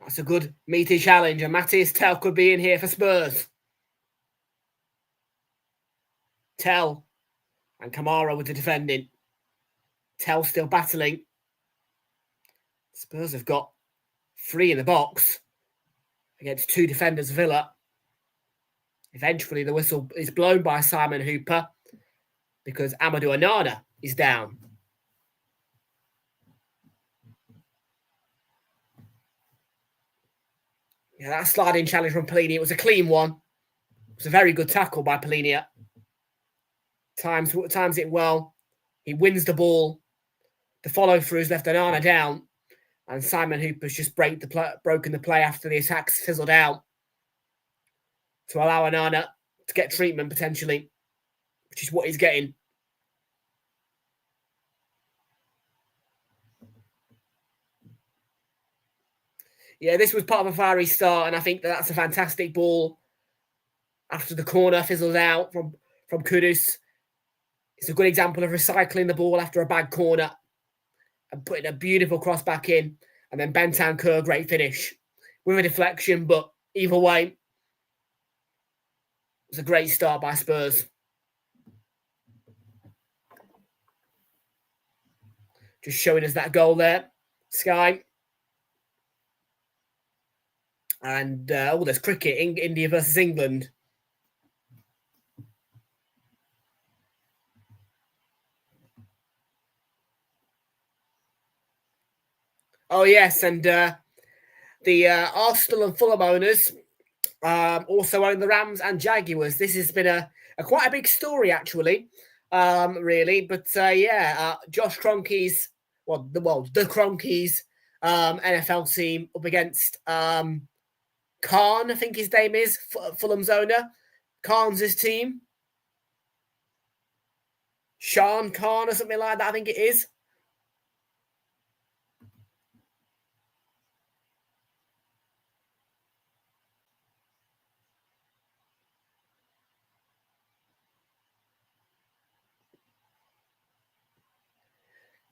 That's a good meaty challenge. And Matthias Tell could be in here for Spurs. Tell and Kamara with the defending. Tell still battling. Spurs have got 3 in the box against 2 defenders of Villa. Eventually, the whistle is blown by Simon Hooper because Amadou Onana is down. Yeah, that sliding challenge from Pelini, it was a clean one. It was a very good tackle by Pelini. Times it well. He wins the ball. The follow-through's left Onana down. And Simon Hooper's just broken the play after the attack's fizzled out to allow Onana to get treatment potentially, which is what he's getting. Yeah, this was part of a fiery start, and I think that's a fantastic ball. After the corner fizzles out from Kudus, it's a good example of recycling the ball after a bad corner and putting a beautiful cross back in. And then Bentancur, great finish with a deflection, but either way, it was a great start by Spurs. Just showing us that goal there, Sky. And there's cricket, India versus England. Oh, yes, and the Arsenal and Fulham owners also own the Rams and Jaguars. This has been a quite a big story, actually, really. But, Josh Kroenke's, the Kroenke's NFL team up against Khan, I think his name is, Fulham's owner. Khan's his team. Sean Khan or something like that, I think it is.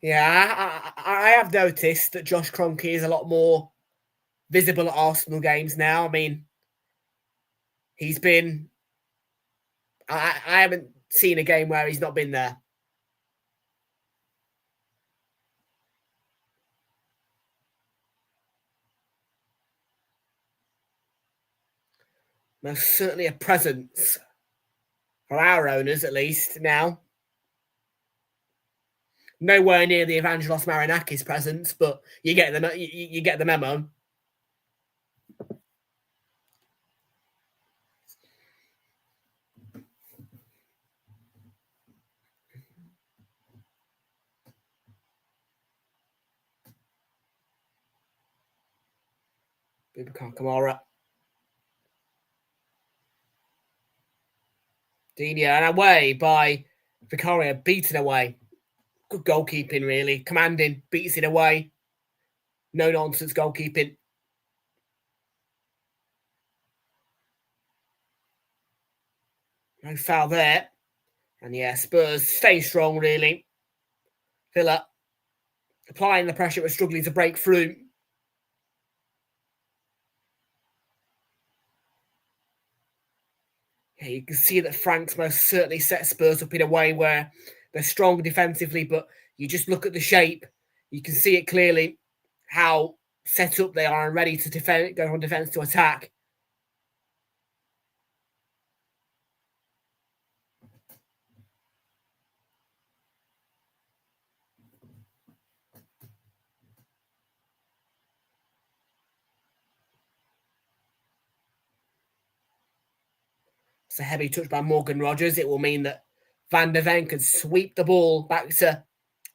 Yeah, I have noticed that Josh Kroenke is a lot more visible at Arsenal games now. I mean, he's been... I haven't seen a game where he's not been there. Most certainly a presence for our owners, at least, now. Nowhere near the Evangelos Marinakis presence, but you get the memo. Kamara. Dina and away by Vicario, beaten away. Good goalkeeping, really. Commanding, beats it away. No nonsense goalkeeping. No foul there. And yeah, Spurs stay strong, really. Villa applying the pressure, but struggling to break through. Yeah, you can see that Frank's most certainly set Spurs up in a way where they're strong defensively, but you just look at the shape, you can see it clearly how set up they are and ready to defend, go on defence to attack. It's a heavy touch by Morgan Rogers. It will mean that Van der Ven can sweep the ball back to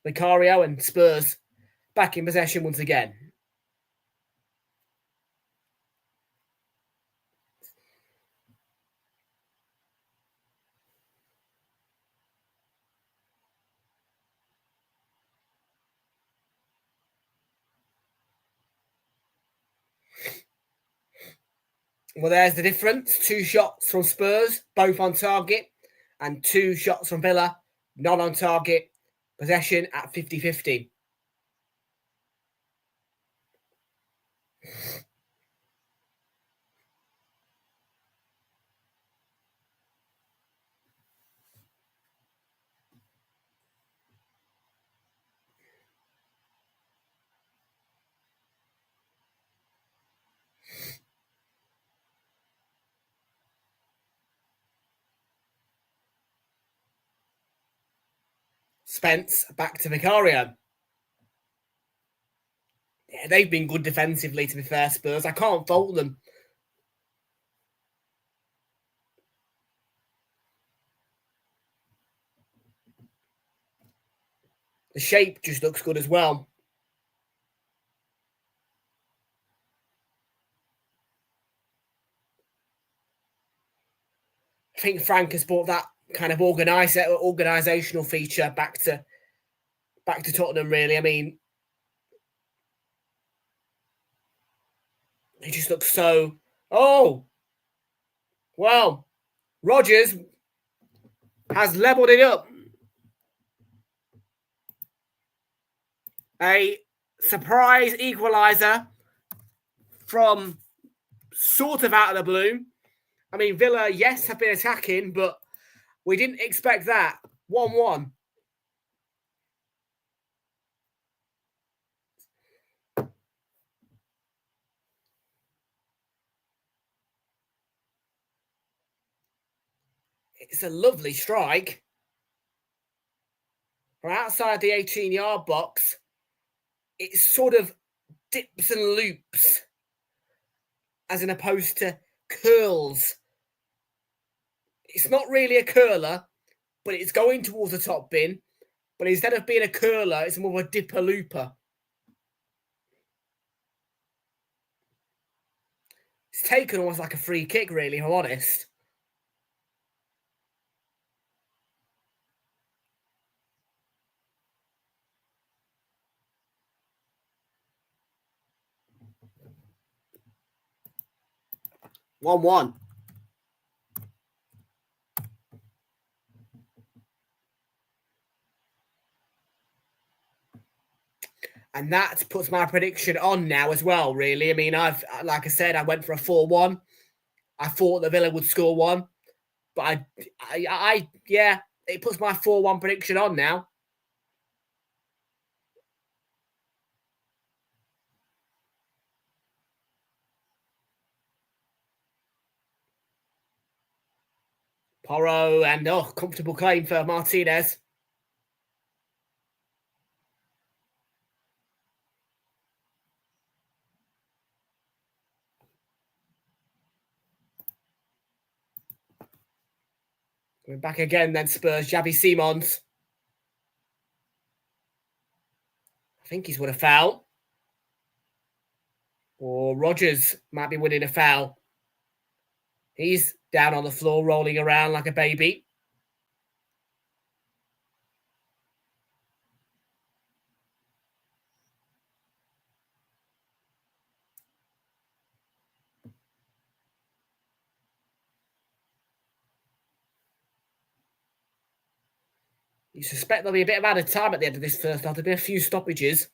Vicario and Spurs back in possession once again. Well, there's the difference. 2 shots from Spurs, both on target, and 2 shots from Villa, not on target. Possession at 50-50. Spence back to Vicario. Yeah, they've been good defensively, to be fair, Spurs. I can't fault them. The shape just looks good as well. I think Frank has brought that kind of organisational feature back to Tottenham, really. I mean, he just looks so... Oh! Well, Rodgers has levelled it up. A surprise equaliser from sort of out of the blue. I mean, Villa, yes, have been attacking, but we didn't expect that. 1-1. It's a lovely strike. From outside the 18-yard box, it sort of dips and loops as opposed to curls. It's not really a curler, but it's going towards the top bin. But instead of being a curler, it's more of a dipper looper. It's taken almost like a free kick, really, if I'm honest. One. And that puts my prediction on now as well, really. I mean, like I said, I went for a 4-1. I thought the Villa would score 1. But yeah, it puts my 4-1 prediction on now. Porro and, comfortable claim for Martinez. Going back again then, Spurs. Xavi Simons. I think he's won a foul. Or Rodgers might be winning a foul. He's down on the floor, rolling around like a baby. You suspect there'll be a bit of added time at the end of this first half. There'll be a few stoppages.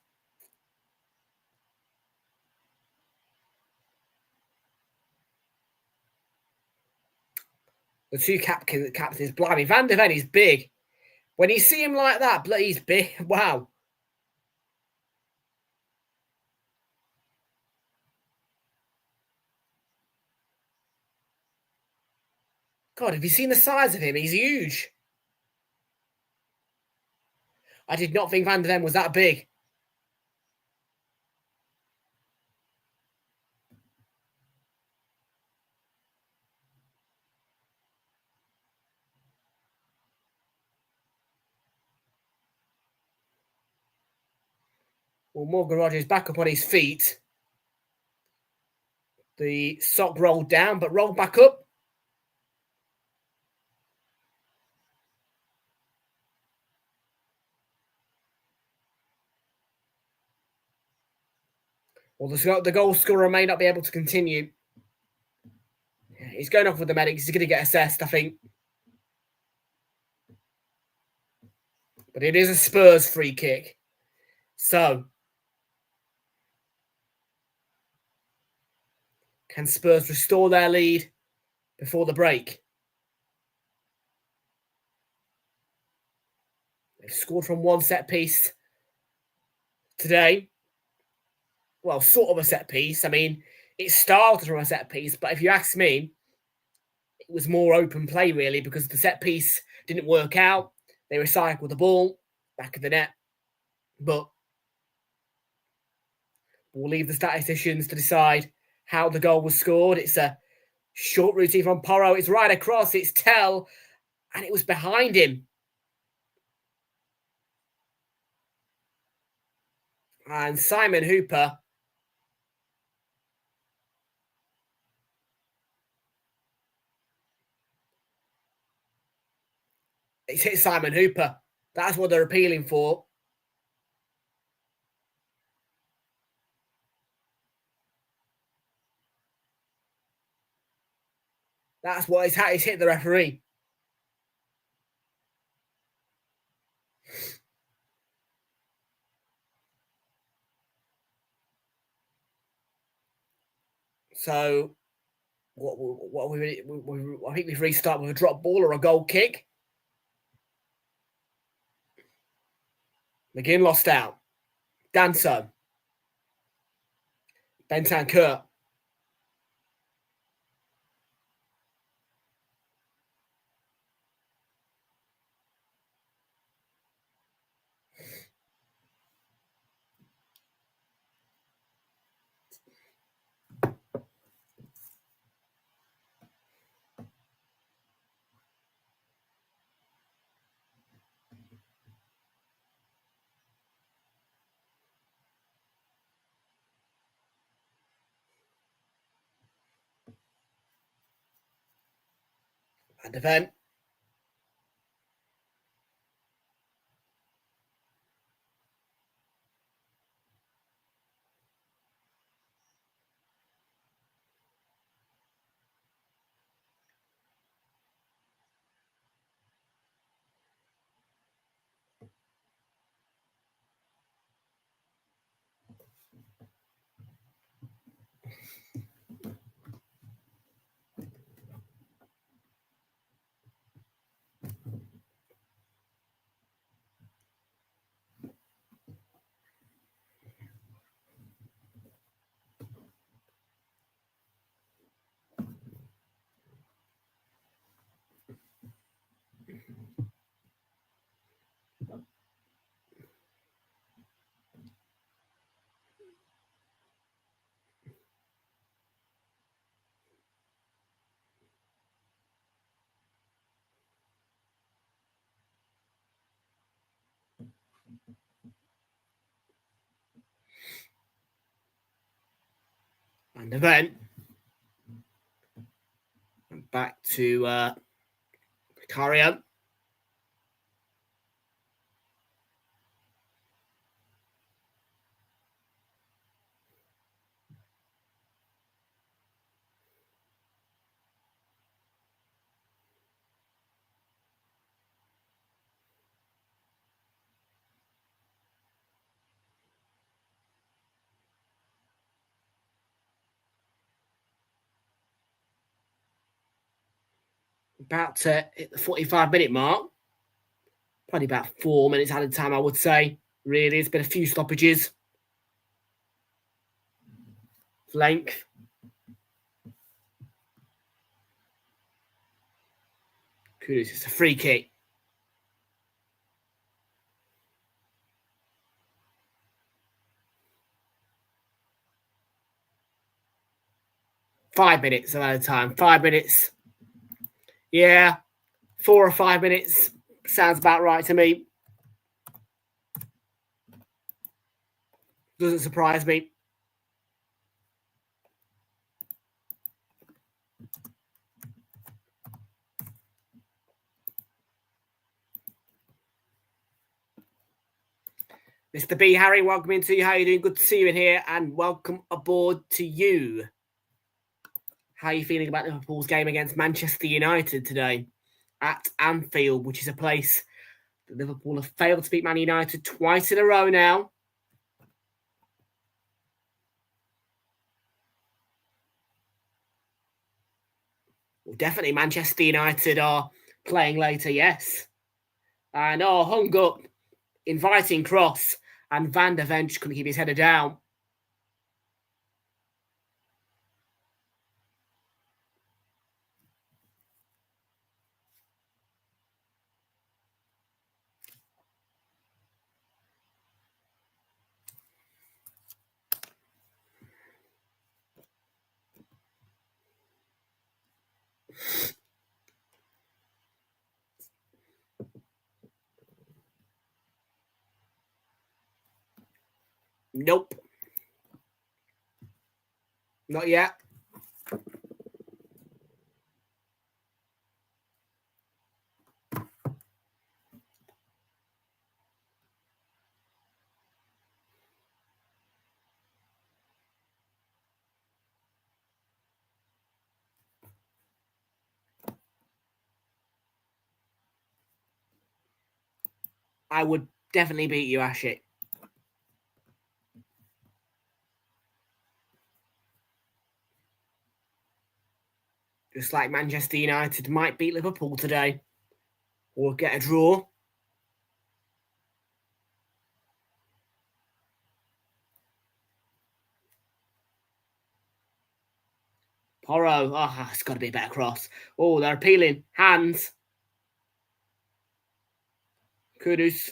The two captains, blimey, Van de Ven is big. When you see him like that, he's big. Wow. God, have you seen the size of him? He's huge. I did not think Van de Ven was that big. Well, Morgan Rodgers back up on his feet. The sock rolled down, but rolled back up. Well, the goal scorer may not be able to continue. He's going off with the medics. He's going to get assessed, I think. But it is a Spurs free kick. So, can Spurs restore their lead before the break? They've scored from one set piece today. Well, sort of a set piece. I mean, it started from a set piece, but if you ask me, it was more open play, really, because the set piece didn't work out. They recycled the ball back of the net. But we'll leave the statisticians to decide how the goal was scored. It's a short routine from Porro. It's right across. It's Tell. And it was behind him. And Simon Hooper. It's hit Simon Hooper. That's what they're appealing for. That's what it's hit the referee. So, I think we've restarted with a drop ball or a goal kick. McGinn lost out. Danso. Bentancur. And event. And then back to Cario. About to hit the 45-minute mark. Probably about 4 minutes added time, I would say. Really, it's been a few stoppages. Length. Kudos, it's a free kick. Five minutes added time. 5 minutes. Yeah, 4 or 5 minutes. Sounds about right to me. Doesn't surprise me. Mr. B. Harry, welcome into you. How are you doing? Good to see you in here, and welcome aboard to you. How are you feeling about Liverpool's game against Manchester United today at Anfield, which is a place that Liverpool have failed to beat Man United twice in a row now? Well, definitely Manchester United are playing later, yes. And hung up, inviting cross, and Van der Ven couldn't keep his header down. Nope. Not yet. I would definitely beat you, Ashik. Just like Manchester United might beat Liverpool today. Or get a draw. Porro. Oh, it's got to be a better cross. Oh, they're appealing. Hands. Kudus.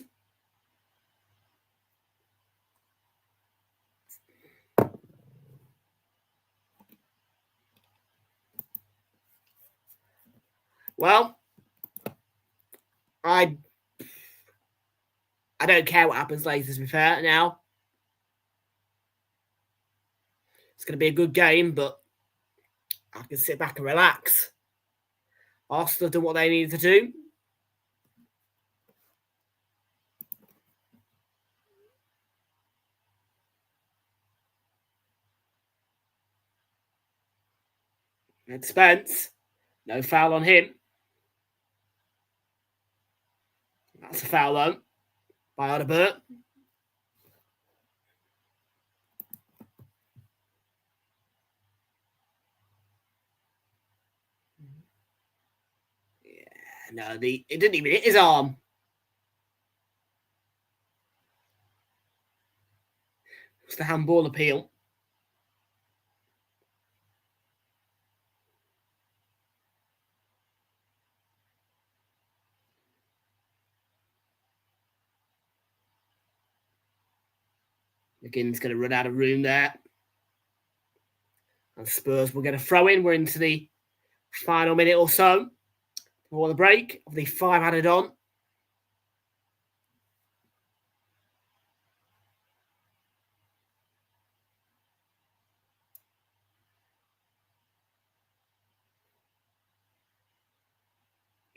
Well, I don't care what happens later, to be fair, now. It's going to be a good game, but I can sit back and relax. Arsenal have done what they needed to do. And Spence, no foul on him. That's a foul, though, by Adebert. Yeah, no, it didn't even hit his arm. It's the handball appeal. McGinn's going to run out of room there. And Spurs will get a throw in. We're into the final minute or so before the break of the 5 added on.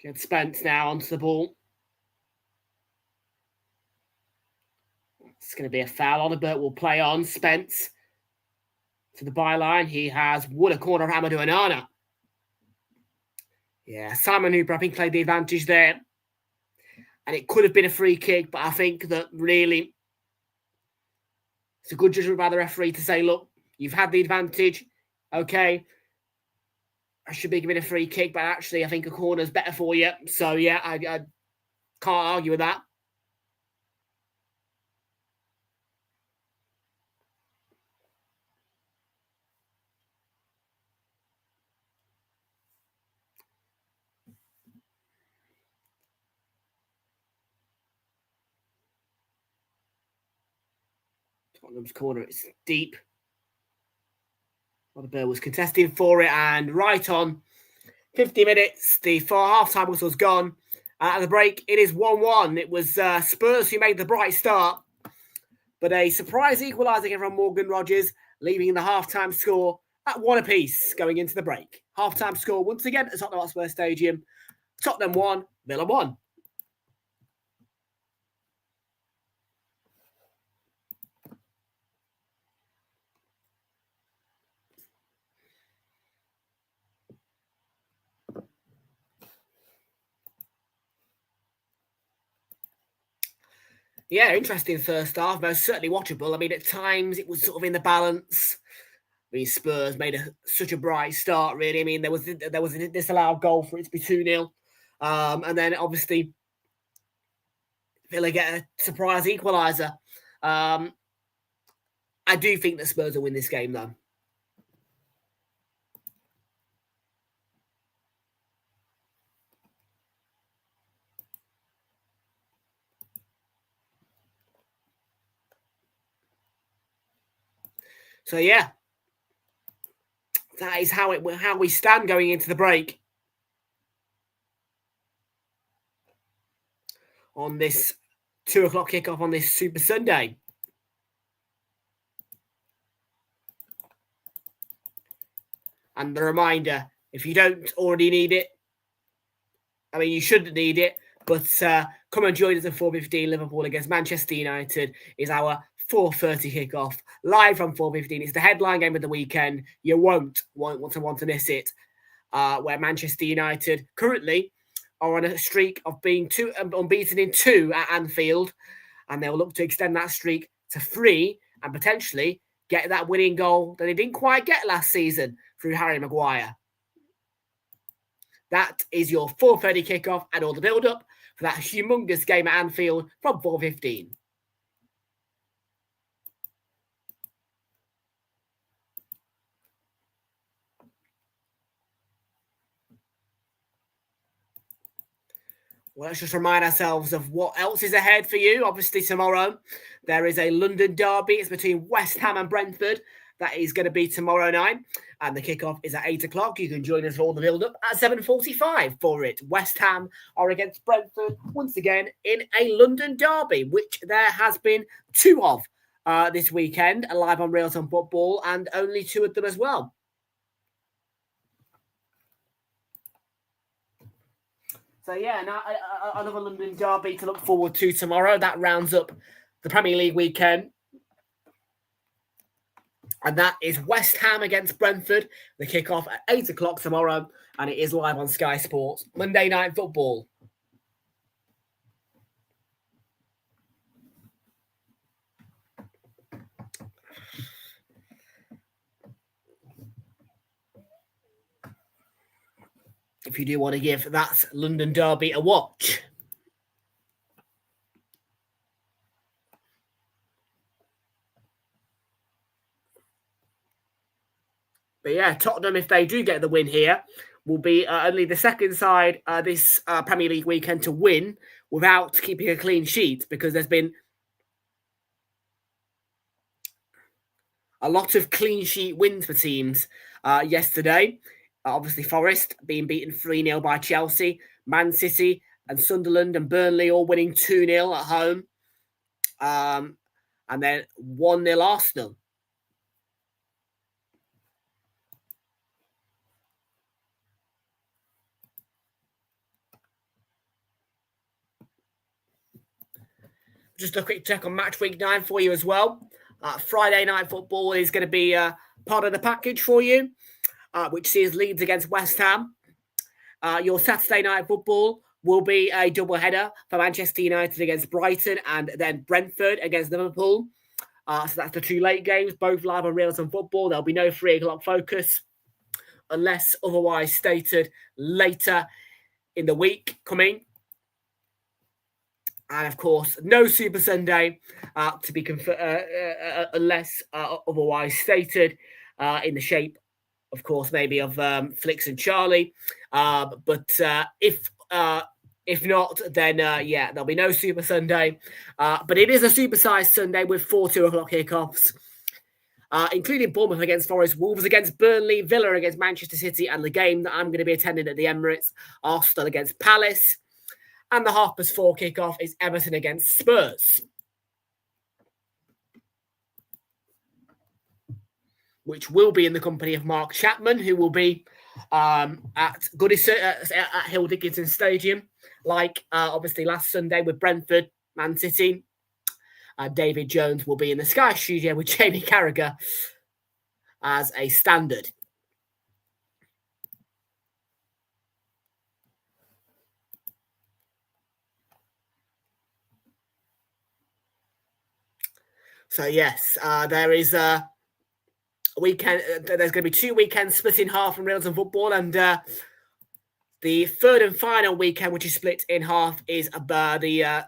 Get Spence now onto the ball. It's going to be a foul on. Burt will play on. Spence to the byline. He has won a corner of Amadou Onana. Yeah, Simon Hooper, I think, played the advantage there. And it could have been a free kick, but I think that really it's a good judgment by the referee to say, look, you've had the advantage. Okay, I should be given a free kick, but actually I think a corner is better for you. So, yeah, I can't argue with that. Tottenham's corner, it's deep. Burt was contesting for it, and right on 50 minutes, the half-time whistle's gone. At the break, it is 1-1. It was Spurs who made the bright start, but a surprise equaliser from Morgan Rogers, leaving the half-time score at 1 apiece going into the break. Half-time score once again at Tottenham Hotspur Stadium. Tottenham 1, Villa 1. Yeah, interesting first half. Most certainly watchable. I mean, at times it was sort of in the balance. I mean, Spurs made such a bright start, really. I mean, there was a disallowed goal for it to be 2-0. And then, obviously, Villa get a surprise equaliser. I do think that Spurs will win this game, though. So, yeah. That is how we stand going into the break. On this 2 o'clock kickoff on this Super Sunday. And the reminder, if you don't already need it, I mean, you shouldn't need it, but come and join us at 4:15. Liverpool against Manchester United is our 4:30 kickoff, live from 4:15. It's the headline game of the weekend. You won't want to miss it. Where Manchester United currently are on a streak of being unbeaten in 2 at Anfield, and they'll look to extend that streak to 3 and potentially get that winning goal that they didn't quite get last season through Harry Maguire. That is your 4:30 kickoff and all the build-up for that humongous game at Anfield from 4:15. Well, let's just remind ourselves of what else is ahead for you. Obviously, tomorrow there is a London derby. It's between West Ham and Brentford. That is going to be tomorrow night. And the kickoff is at 8 o'clock. You can join us for all the build-up at 7:45 for it. West Ham are against Brentford once again in a London derby, which there has been 2 of this weekend, live on Realltom Football, and only 2 of them as well. So, yeah, now another London derby to look forward to tomorrow. That rounds up the Premier League weekend. And that is West Ham against Brentford. The kickoff at 8 o'clock tomorrow. And it is live on Sky Sports. Monday Night Football. If you do want to give that London derby a watch. But yeah, Tottenham, if they do get the win here, will be only the second side this Premier League weekend to win without keeping a clean sheet, because there's been a lot of clean sheet wins for teams yesterday. Obviously, Forest being beaten 3-0 by Chelsea, Man City and Sunderland and Burnley all winning 2-0 at home. And then 1-0 Arsenal. just a quick check on match week 9 for you as well. Friday night football is going to be part of the package for you, which sees Leeds against West Ham. Your Saturday night football will be a double header for Manchester United against Brighton and then Brentford against Liverpool. So that's the 2 late games, both live on Realltom Football. There'll be no 3 o'clock focus unless otherwise stated later in the week coming. And, of course, no Super Sunday to be unless otherwise stated in the shape, of course, maybe of Flicks and Charlie. But if not, then, there'll be no Super Sunday. But it is a supersized Sunday with 4 2 o'clock kickoffs, including Bournemouth against Forest, Wolves against Burnley, Villa against Manchester City, and the game that I'm going to be attending at the Emirates, Aston against Palace. And the 4:30 kickoff is Everton against Spurs, which will be in the company of Mark Chapman, who will be at Hill Dickinson Stadium, like obviously last Sunday with Brentford, Man City. David Jones will be in the Sky Studio with Jamie Carragher as a standard. So yes, there is a weekend. There's going to be 2 weekends split in half from Realltom Football, and the third and final weekend, which is split in half, is the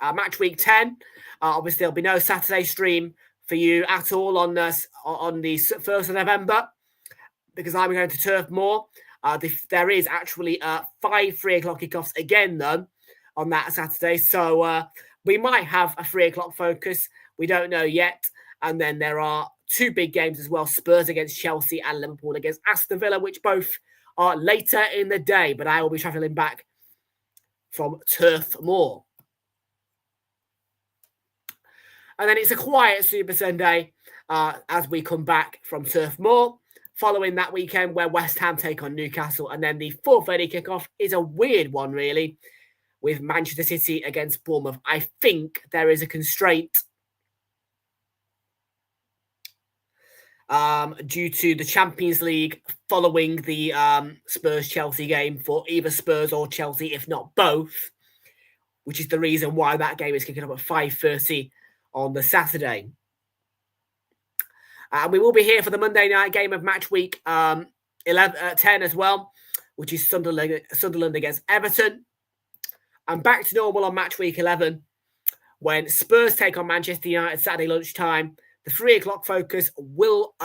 match week 10. Obviously, there'll be no Saturday stream for you at all on the 1st of November because I'm going to Turf Moor. There is actually 5 3 o'clock kickoffs again, though, on that Saturday. So we might have a 3 o'clock focus. We don't know yet. And then there are 2 big games as well, Spurs against Chelsea and Liverpool against Aston Villa, which both are later in the day. But I will be travelling back from Turf Moor. And then it's a quiet Super Sunday as we come back from Turf Moor, following that weekend where West Ham take on Newcastle. And then the 4:30 kickoff is a weird one, really, with Manchester City against Bournemouth. I think there is a constraint due to the Champions League following the Spurs-Chelsea game for either Spurs or Chelsea, if not both, which is the reason why that game is kicking up at 5:30 on the Saturday. We will be here for the Monday night game of match week 10 as well, which is Sunderland against Everton. And back to normal on match week 11 when Spurs take on Manchester United Saturday lunchtime. The 3 o'clock focus will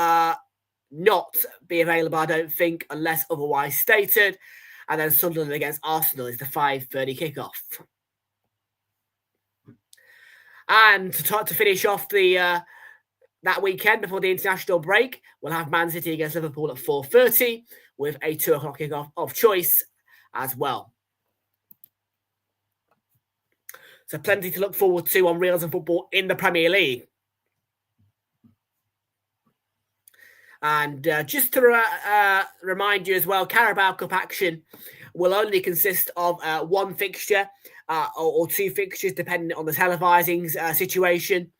not be available, I don't think, unless otherwise stated. And then Sunderland against Arsenal is the 5:30 kickoff. And to finish off that weekend before the international break, we'll have Man City against Liverpool at 4:30 with a 2 o'clock kickoff of choice as well. So plenty to look forward to on Realltom Football in the Premier League. And just to remind you as well, Carabao Cup action will only consist of 1 fixture or 2 fixtures, depending on the televising situation.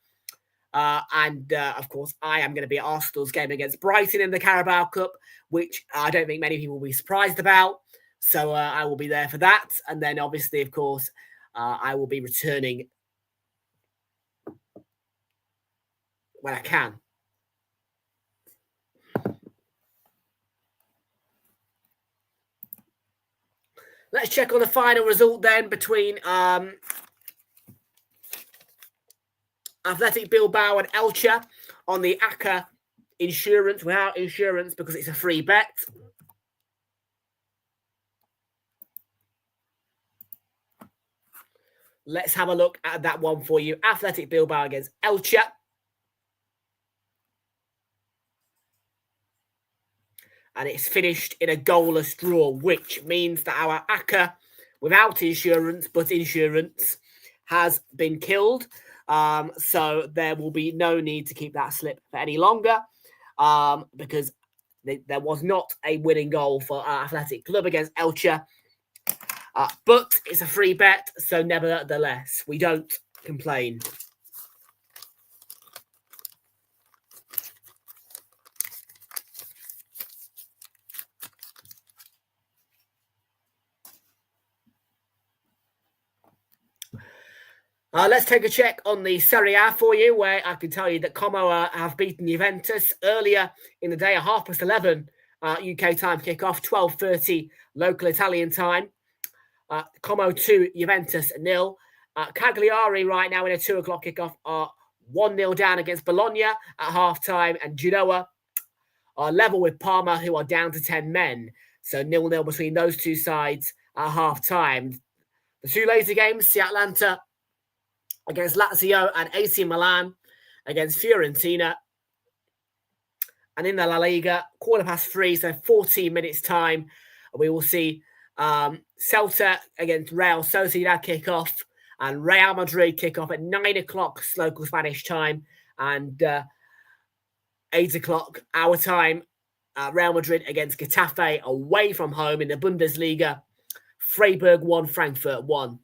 Of course, I am going to be at Arsenal's game against Brighton in the Carabao Cup, which I don't think many people will be surprised about. So I will be there for that. And then, obviously, of course, I will be returning when I can. Let's check on the final result then between Athletic Bilbao and Elche on the ACA insurance, without insurance because it's a free bet. Let's have a look at that one for you. Athletic Bilbao against Elche. And it's finished in a goalless draw, which means that our ACA, without insurance, but insurance, has been killed. So there will be no need to keep that slip for any longer because there was not a winning goal for our Athletic Club against Elche. But it's a free bet, so nevertheless, we don't complain. Let's take a check on the Serie A for you, where I can tell you that Como have beaten Juventus earlier in the day at 11:30 UK time kickoff, 12:30 local Italian time. Como 2, Juventus 0. Cagliari right now in a 2 o'clock kickoff are 1-0 down against Bologna at half-time, and Genoa are level with Parma, who are down to 10 men. So 0-0 between those two sides at half-time. The two later games, see Atlanta against Lazio and AC Milan against Fiorentina. And in the La Liga, 3:15, so 14 minutes time, we will see Celta against Real Sociedad kick off, and Real Madrid kick off at 9 o'clock local Spanish time, and 8 o'clock our time. Real Madrid against Getafe away from home in the Bundesliga. Freiburg 1, Frankfurt 1.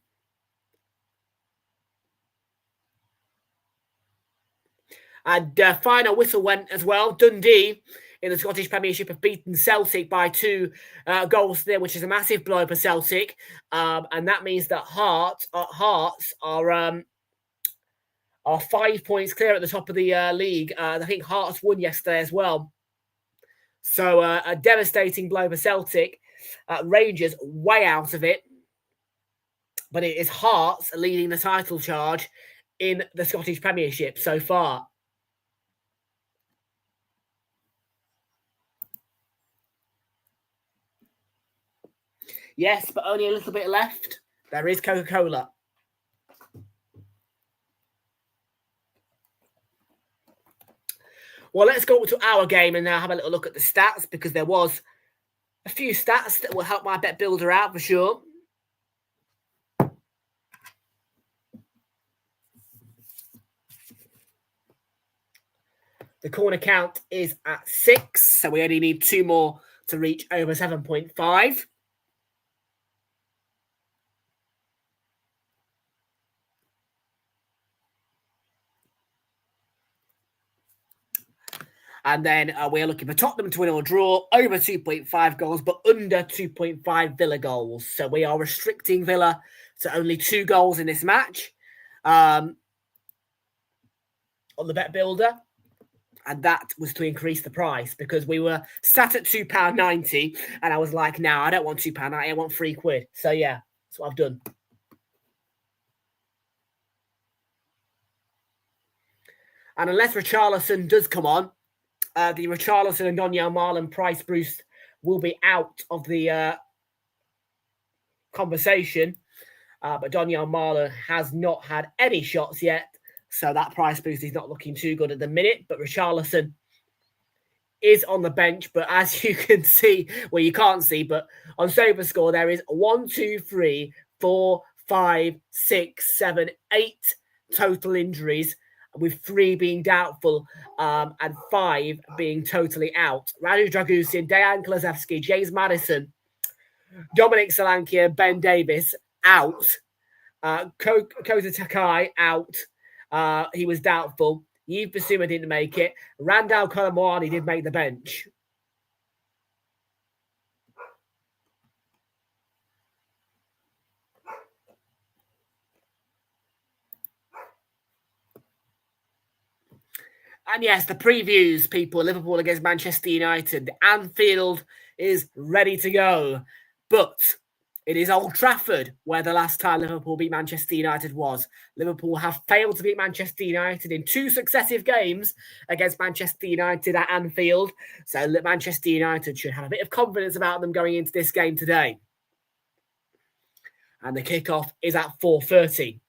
And final whistle went as well. Dundee in the Scottish Premiership have beaten Celtic by 2 goals there, which is a massive blow for Celtic. And that means that Hearts are 5 points clear at the top of the league. I think Hearts won yesterday as well. So a devastating blow for Celtic. Rangers way out of it. But it is Hearts leading the title charge in the Scottish Premiership so far. Yes, but only a little bit left. There is Coca-Cola. Well, let's go to our game and now have a little look at the stats, because there was a few stats that will help my bet builder out for sure. The corner count is at 6, so we only need 2 more to reach over 7.5. And then we're looking for Tottenham to win or draw, over 2.5 goals, but under 2.5 Villa goals. So we are restricting Villa to only 2 goals in this match on the bet builder. And that was to increase the price, because we were sat at £2.90 and I was like, no, I don't want £2.90, I want £3. So yeah, that's what I've done. And unless Richarlison does come on, the Richarlison and Donyell Marlon price boost will be out of the conversation. But Donyell Marlon has not had any shots yet, so that price boost is not looking too good at the minute. But Richarlison is on the bench. But as you can see, well, you can't see, but on SofaScore, there is 1, 2, 3, 4, 5, 6, 7, 8 total injuries, with 3 being doubtful and 5 being totally out. Radu Dragusin, Dejan Kulusevski, James Maddison, Dominic Solanke, Ben Davis out. Kota Takai out. He was doubtful. Yves Bissouma didn't make it. Randall Colomwani did make the bench. And yes, the previews, people. Liverpool against Manchester United. Anfield is ready to go. But it is Old Trafford where the last time Liverpool beat Manchester United was. Liverpool have failed to beat Manchester United in 2 successive games against Manchester United at Anfield. So Manchester United should have a bit of confidence about them going into this game today. And the kickoff is at 4:30.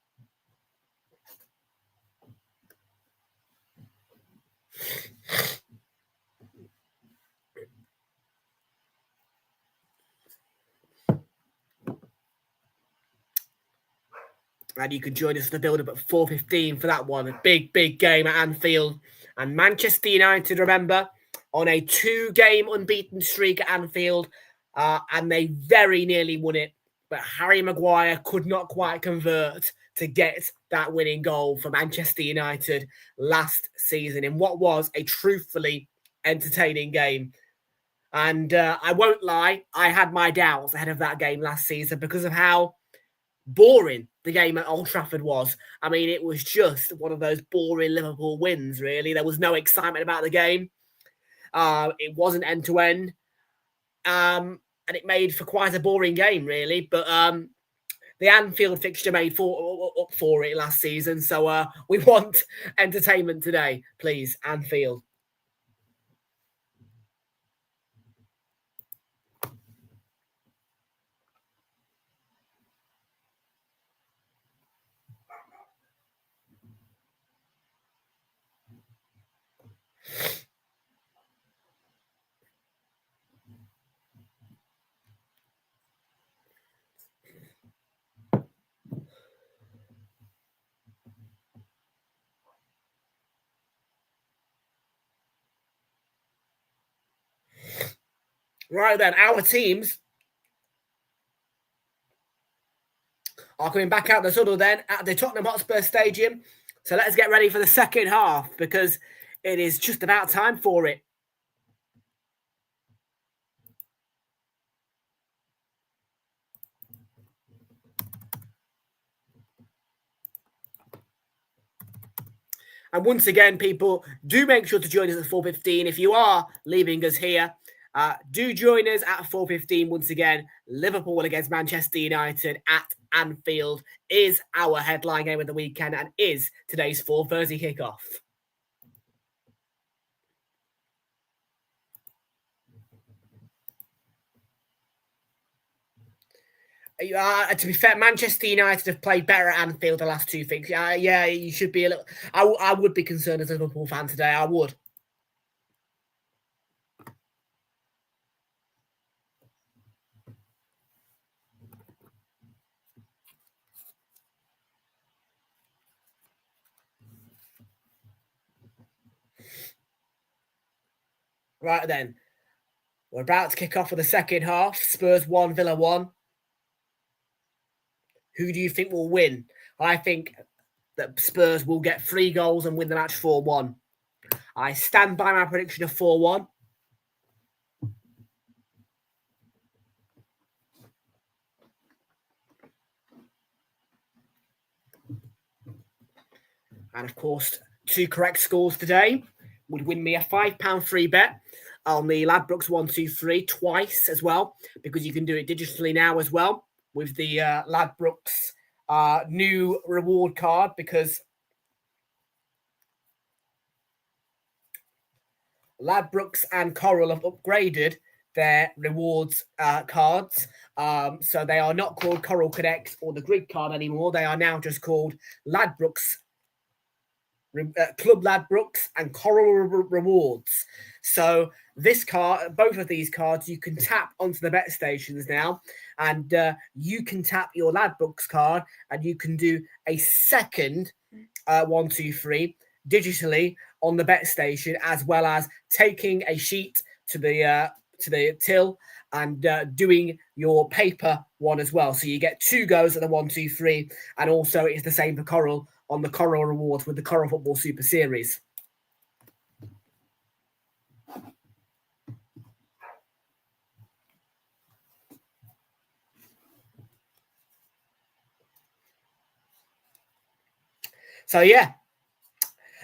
And you can join us for the build-up at 4:15 for that one. A big, big game at Anfield. And Manchester United, remember, on a 2-game unbeaten streak at Anfield. And they very nearly won it. But Harry Maguire could not quite convert to get that winning goal for Manchester United last season in what was a truthfully entertaining game. And I won't lie, I had my doubts ahead of that game last season because of how boring the game at Old Trafford was. I mean, it was just one of those boring Liverpool wins, really. There was no excitement about the game. It wasn't end-to-end. And it made for quite a boring game, really. But the Anfield fixture made up for it last season. So we want entertainment today, please, Anfield. Right then, our teams are coming back out the tunnel then at the Tottenham Hotspur Stadium. So let's get ready for the second half because it is just about time for it. And once again, people, do make sure to join us at 4:15. If you are leaving us here, do join us at 4:15 once again. Liverpool against Manchester United at Anfield is our headline game of the weekend and is today's 4:30 kickoff. To be fair, Manchester United have played better at Anfield the last two things. Yeah, you should be a little. I would be concerned as a Liverpool fan today. I would. Right then, we're about to kick off for the second half. Spurs 1, Villa 1. Who do you think will win? I think that Spurs will get 3 goals and win the match 4-1. I stand by my prediction of 4-1. And of course, 2 correct scores today would win me a £5 free bet on the Ladbrokes 123 twice as well, because you can do it digitally now as well with the Ladbrokes new reward card, because Ladbrokes and Coral have upgraded their rewards cards. So they are not called Coral Connect or the Grid card anymore. They are now just called Ladbrokes, Club Ladbrokes and Coral Rewards. So this card, both of these cards, you can tap onto the bet stations now, and you can tap your Ladbrokes card, and you can do a second 123 digitally on the bet station, as well as taking a sheet to the till and doing your paper one as well. So you get 2 goes at the 123, and also it's the same for Coral on the Coral Rewards with the Coral Football Super Series. So yeah,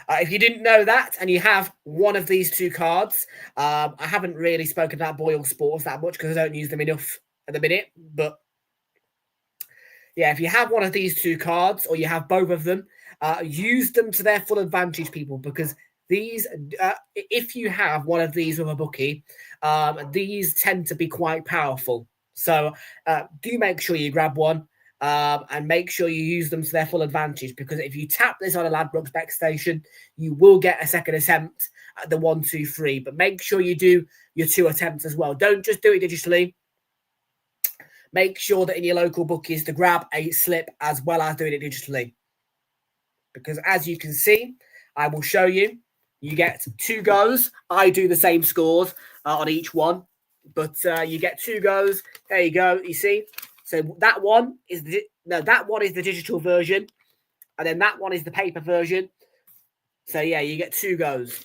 if you didn't know that and you have one of these 2 cards, I haven't really spoken about Boyle Sports that much because I don't use them enough at the minute. But yeah, if you have one of these 2 cards or you have both of them, use them to their full advantage, people, because these, if you have one of these with a bookie, these tend to be quite powerful. So do make sure you grab one. And make sure you use them to their full advantage, because if you tap this on a Ladbrokes bet station, you will get a second attempt at the 123. But make sure you do your 2 attempts as well. Don't just do it digitally. Make sure that in your local bookies to grab a slip as well as doing it digitally. Because as you can see, I will show you, you get 2 goes. I do the same scores on each one, but you get 2 goes. There you go. You see. So that one is the digital version, And then that one is the paper version. So, yeah, you get 2 goes.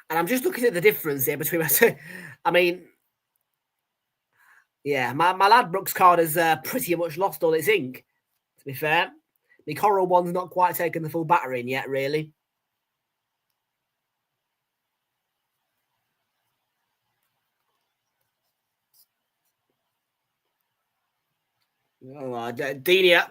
And I'm just looking at the difference here between my two. I mean, yeah, my Ladbrokes card has pretty much lost all its ink, to be fair. The Coral one's not quite taken the full battering yet, really. Oh, Denia.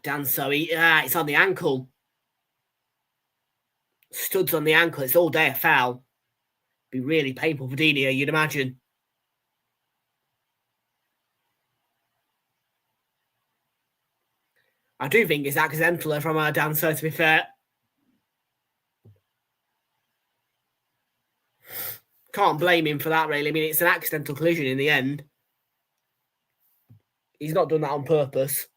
Danso, it's on the ankle. Studs on the ankle. It's all day a foul. Be really painful for Denia, you'd imagine. I do think it's accidental from Danso, to be fair. Can't blame him for that, really. I mean, it's an accidental collision in the end. He's not done that on purpose.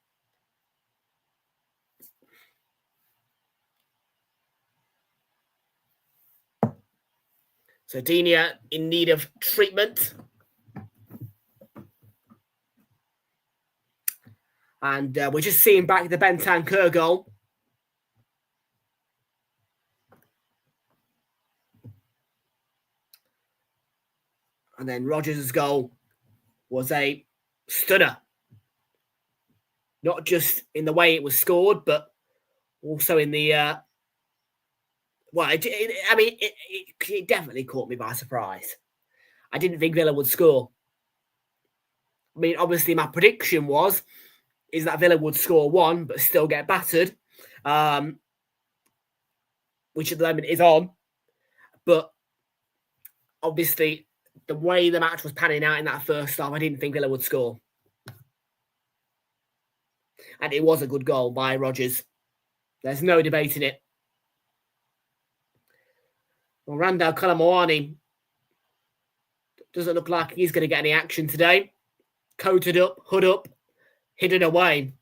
So Denia in need of treatment. And we're just seeing back the Bentancur goal. And then Rogers' goal was a stunner. Not just in the way it was scored, but also in the... it definitely caught me by surprise. I didn't think Villa would score. I mean, obviously my prediction is that Villa would score 1, but still get battered, which at the moment is on. But obviously, the way the match was panning out in that first half, I didn't think Villa would score. And it was a good goal by Rogers. There's no debating it. Well, Randall Kolomoani doesn't look like he's going to get any action today. Coated up, hood up, hidden away.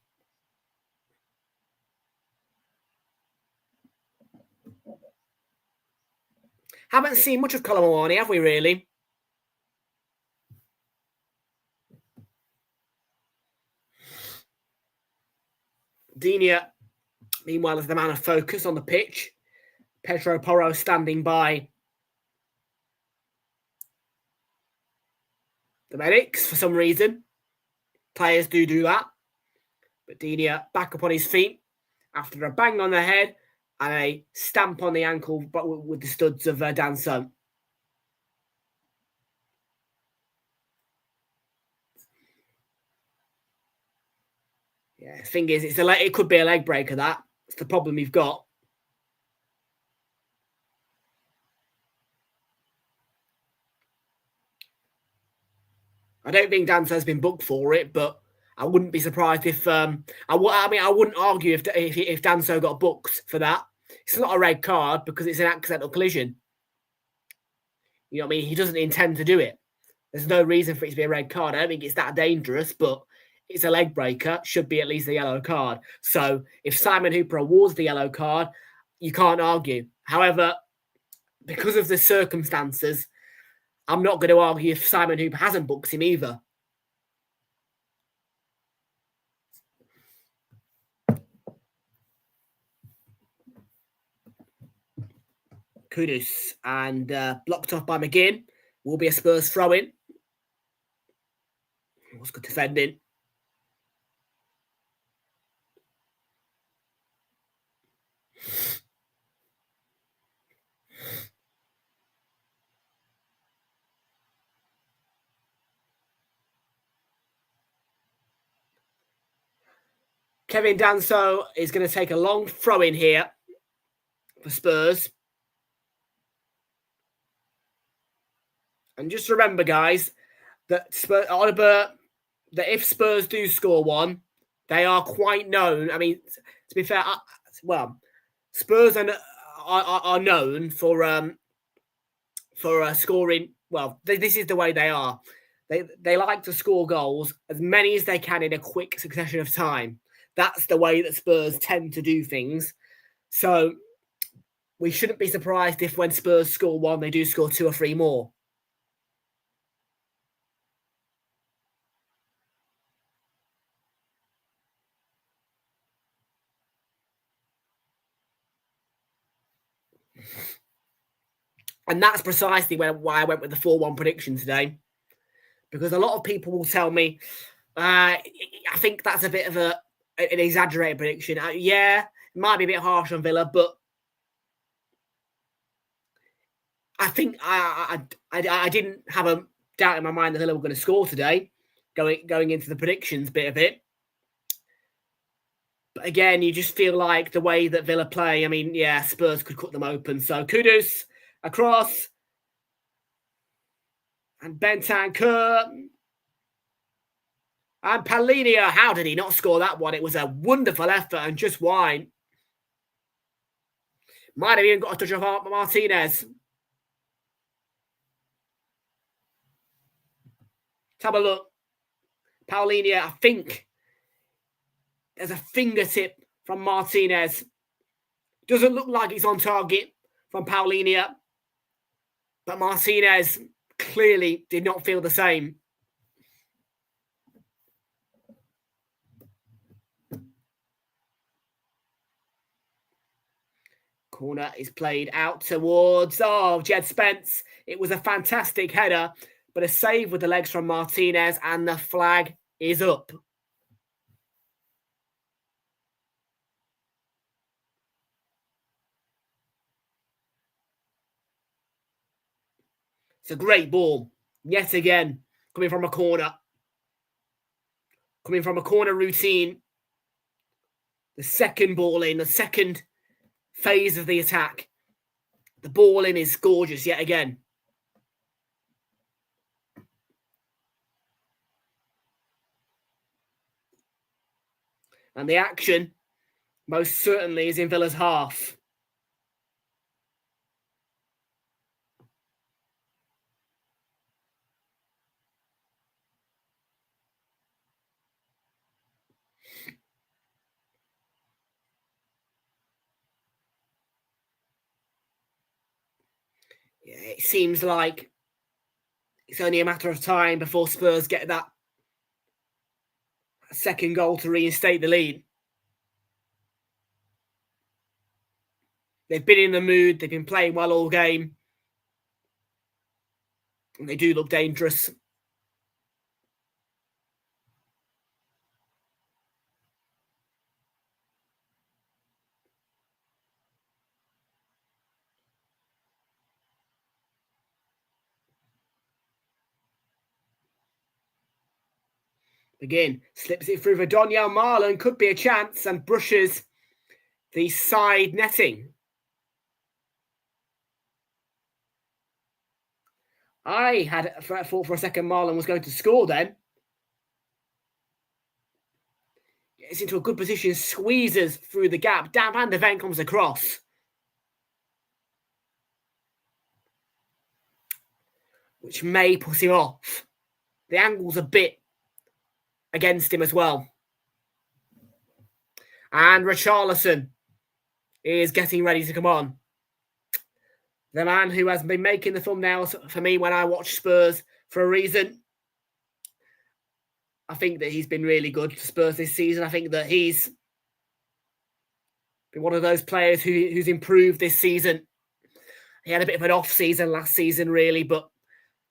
Haven't seen much of Kolomoani, have we really? Denia, meanwhile, is the man of focus on the pitch. Pedro Porro standing by the medics for some reason. Players do that. But Denia back up on his feet after a bang on the head and a stamp on the ankle but with the studs of Danso. Yeah, the thing is, it could be a leg breaker, that. It's the problem you've got. I don't think Danso's been booked for it, but I wouldn't be surprised if I wouldn't argue if Danso got booked for that. It's not a red card because it's an accidental collision. You know what I mean? He doesn't intend to do it. There's no reason for it to be a red card. I don't think it's that dangerous, but it's a leg breaker. Should be at least a yellow card. So if Simon Hooper awards the yellow card, you can't argue. However, because of the circumstances, I'm not going to argue if Simon Hooper hasn't booked him either. Kudus and blocked off by McGinn. Will be a Spurs throw-in. It was good defending. Kevin Danso is going to take a long throw-in here for Spurs. And just remember, guys, that if Spurs do score one, they are quite known. I mean, to be fair, Spurs are known for scoring. Well, this is the way they are. They like to score goals, as many as they can in a quick succession of time. That's the way that Spurs tend to do things. So we shouldn't be surprised if when Spurs score one, they do score 2 or 3 more. And that's precisely why I went with the 4-1 prediction today. Because a lot of people will tell me, I think that's a bit of an exaggerated prediction. Yeah, it might be a bit harsh on Villa, but I think I didn't have a doubt in my mind that Villa were going to score today, going into the predictions bit of it. But again, you just feel like the way that Villa play, I mean, yeah, Spurs could cut them open. So kudos across. And Bentancur. And Palhinha, how did he not score that one? It was a wonderful effort and just wine. Might have even got a touch of Martinez. Let's have a look. Palhinha, I think there's a fingertip from Martinez. Doesn't look like it's on target from Palhinha. But Martinez clearly did not feel the same. Corner is played out towards, Jed Spence. It was a fantastic header, but a save with the legs from Martinez, and the flag is up. It's a great ball, yet again, coming from a corner. Coming from a corner routine. The second ball in, the second phase of the attack. The ball in is gorgeous yet again. And the action most certainly is in Villa's half. Yeah, it seems like it's only a matter of time before Spurs get that second goal to reinstate the lead. They've been in the mood. They've been playing well all game. And they do look dangerous. Again, slips it through for Donyell Marlon. Could be a chance and brushes the side netting. I had thought for a second Marlon was going to score then. Gets into a good position, squeezes through the gap. Dan Van de Ven comes across. Which may put him off. The angle's a bit against him as well. And Richarlison is getting ready to come on. The man who has been making the thumbnails for me when I watch Spurs for a reason. I think that he's been really good for Spurs this season. I think that he's been one of those players who's improved this season. He had a bit of an off season last season, really, but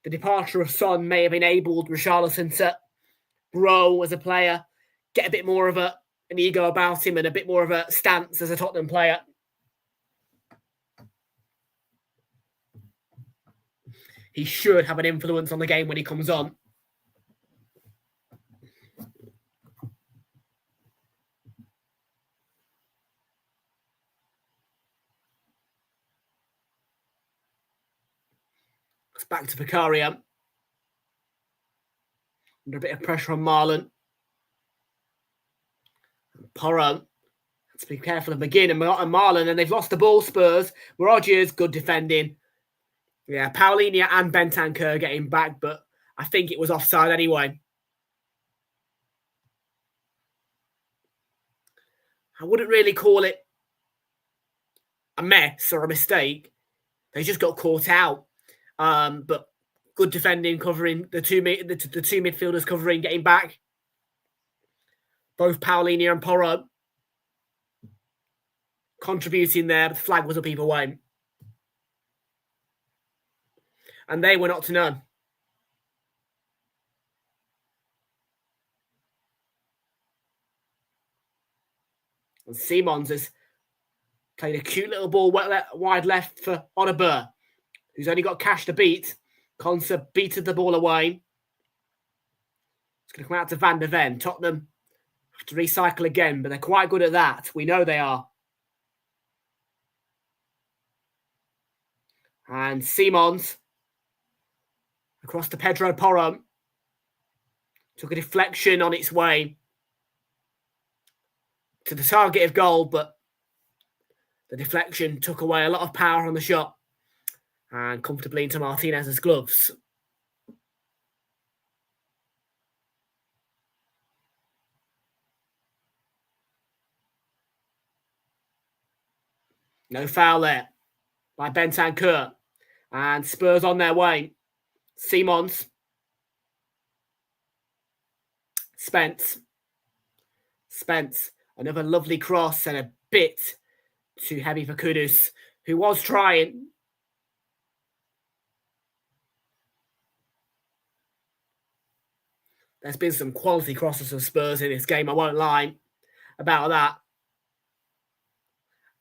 the departure of Son may have enabled Richarlison to grow as a player, get a bit more of an ego about him and a bit more of a stance as a Tottenham player. He should have an influence on the game when he comes on. It's back to Vicaria. Under a bit of pressure on Marlon. Porro. Let's be careful of McGinn and Marlon, and they've lost the ball, Spurs. Rogers, good defending. Yeah, Paulinho and Bentancur getting back, but I think it was offside anyway. I wouldn't really call it a mess or a mistake. They just got caught out. But good defending, covering the two midfielders covering, getting back. Both Paulinho and Porro contributing there, but the flag was up either way. And they were not to none. And Simons has played a cute little ball wide left for Onabur, who's only got cash to beat. Conser beated the ball away. It's going to come out to Van der Ven. Tottenham have to recycle again, but they're quite good at that. We know they are. And Simons across to Pedro Porro. Took a deflection on its way to the target of goal, but the deflection took away a lot of power on the shot and comfortably into Martinez's gloves. No foul there by Bentancur. And Spurs on their way. Simons. Spence. Another lovely cross and a bit too heavy for Kudus, who was trying. There's been some quality crosses for Spurs in this game, I won't lie about that.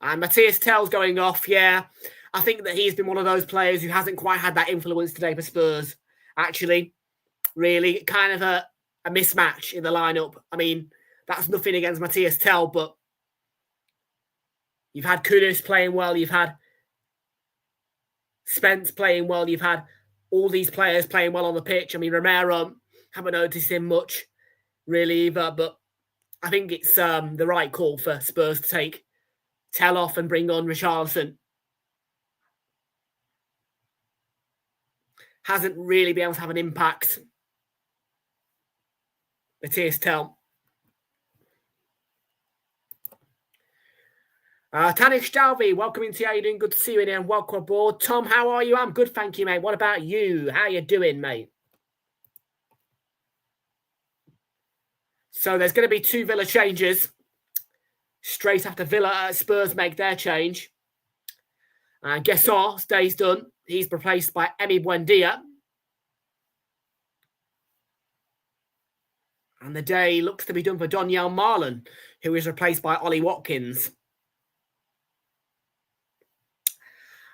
And Matthias Tell's going off, yeah. I think that he's been one of those players who hasn't quite had that influence today for Spurs, actually. Really, kind of a mismatch in the lineup. I mean, that's nothing against Matthias Tell, but you've had Kudus playing well, you've had Spence playing well, you've had all these players playing well on the pitch. I mean, Romero, haven't noticed him much, really, either, but I think it's the right call for Spurs to take Tell off and bring on Richarlison. Hasn't really been able to have an impact. Matthias Tell. Tanish Dalby, welcome into you. How you doing? Good to see you in here and welcome aboard. Tom, how are you? I'm good, thank you, mate. What about you? How you doing, mate? So there's going to be 2 Villa changes straight after Spurs make their change. And Guessar, day's done. He's replaced by Emi Buendia. And the day looks to be done for Donyell Marlon, who is replaced by Ollie Watkins.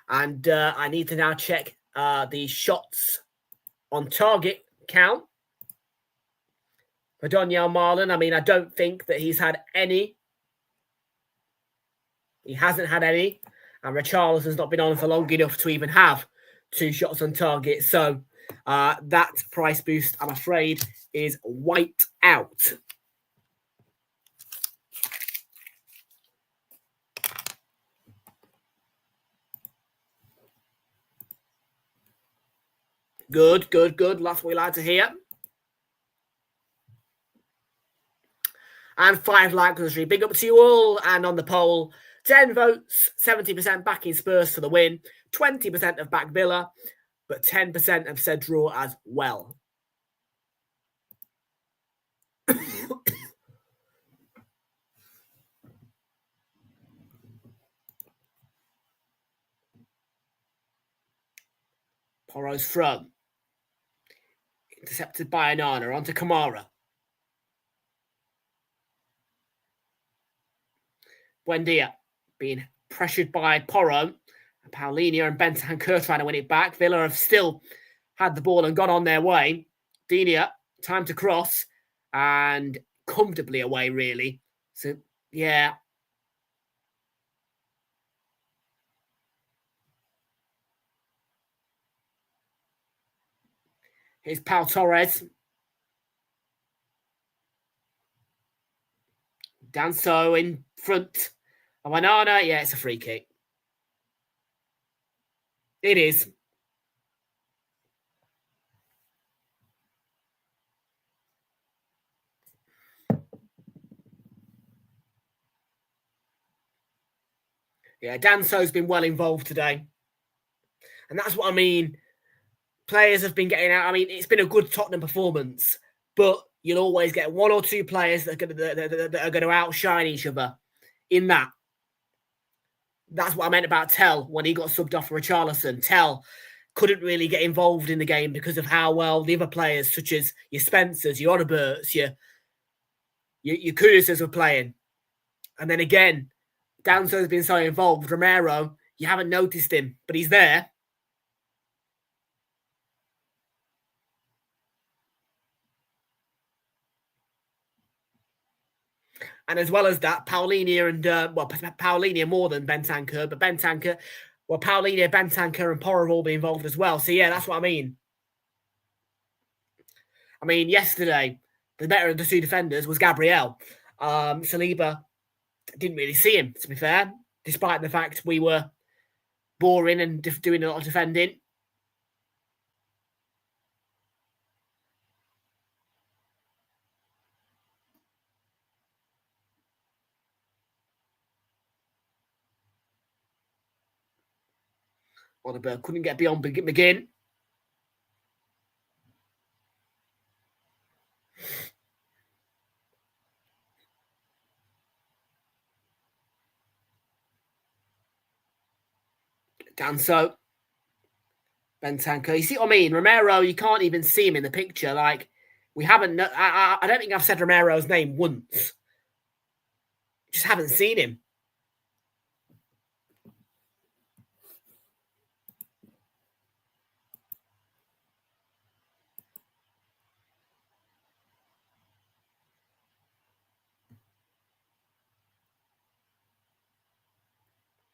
And I need to now check the shots on target count for Donyell Marlon. I mean, I don't think that he's had any. He hasn't had any. And Richarlison's not been on for long enough to even have 2 shots on target. So that price boost, I'm afraid, is wiped out. Good. That's what we like to hear. And 5 likes. Big up to you all. And on the poll, 10 votes, 70% backing Spurs for the win, 20% have backed Villa, but 10% have said draw as well. Porro's throw. Intercepted by Anana. Onto Kamara. Buendia being pressured by Porro. Paulinho and Bentancur trying to win it back. Villa have still had the ball and gone on their way. Dinia, time to cross. And comfortably away, really. So, yeah. Here's Pau Torres. Danso in front. Awanana, yeah, it's a free kick. It is. Yeah, Danso's been well involved today. And that's what I mean. Players have been getting out. I mean, it's been a good Tottenham performance, but you'll always get one or two players that are going to outshine each other in that. That's what I meant about Tell when he got subbed off for Richarlison. Tell couldn't really get involved in the game because of how well the other players, such as your Spencers, your Odeberts, your Kudus's were playing. And then again, Danso's been so involved. Romero, you haven't noticed him, but he's there. And as well as that, Paulinho and, Paulinho more than Bentancur, but Bentancur, Paulinho, Bentancur and Porro have all been involved as well. So, yeah, that's what I mean. I mean, yesterday, the better of the two defenders was Gabriel. Saliba didn't really see him, to be fair, despite the fact we were boring and doing a lot of defending. Odeberg couldn't get beyond McGinn. Danso. Bentancur. You see what I mean? Romero, you can't even see him in the picture. Like, we haven't... I don't think I've said Romero's name once. Just haven't seen him.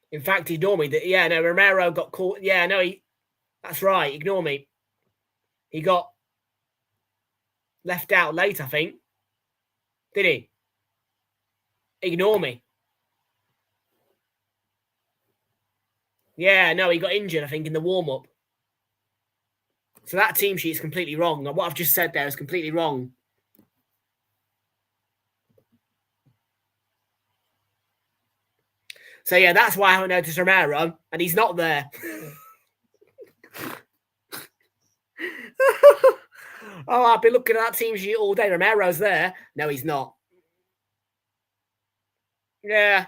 In fact, ignore me. Yeah, no, Romero got caught. Yeah, no, that's right. Ignore me. He got left out late, I think. Did he? Ignore me. Yeah, no, he got injured, I think, in the warm-up. So that team sheet is completely wrong. What I've just said there is completely wrong. So, yeah, that's why I haven't noticed Romero, and he's not there. Oh, I've been looking at that team sheet all day. Romero's there. No, he's not. Yeah.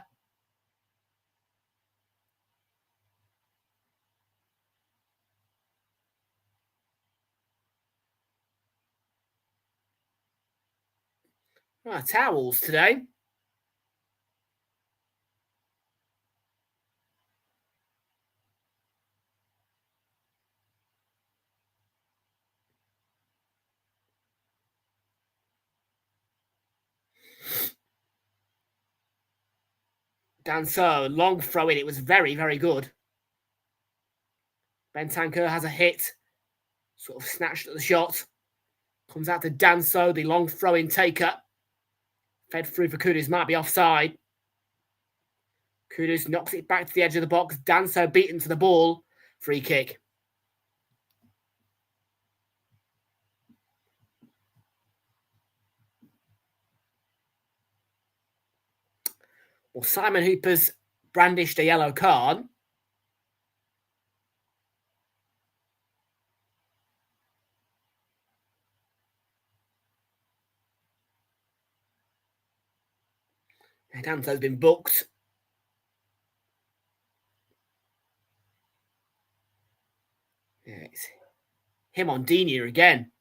Oh, towels today. Danso, long throw in. It was very, very good. Bentancur has a hit. Sort of snatched at the shot. Comes out to Danso, the long throw-in taker. Fed through for Kudus, might be offside. Kudus knocks it back to the edge of the box. Danso beaten to the ball. Free kick. Well, Simon Hooper's brandished a yellow card. Danso's been booked. Yeah, it's him on Dina again.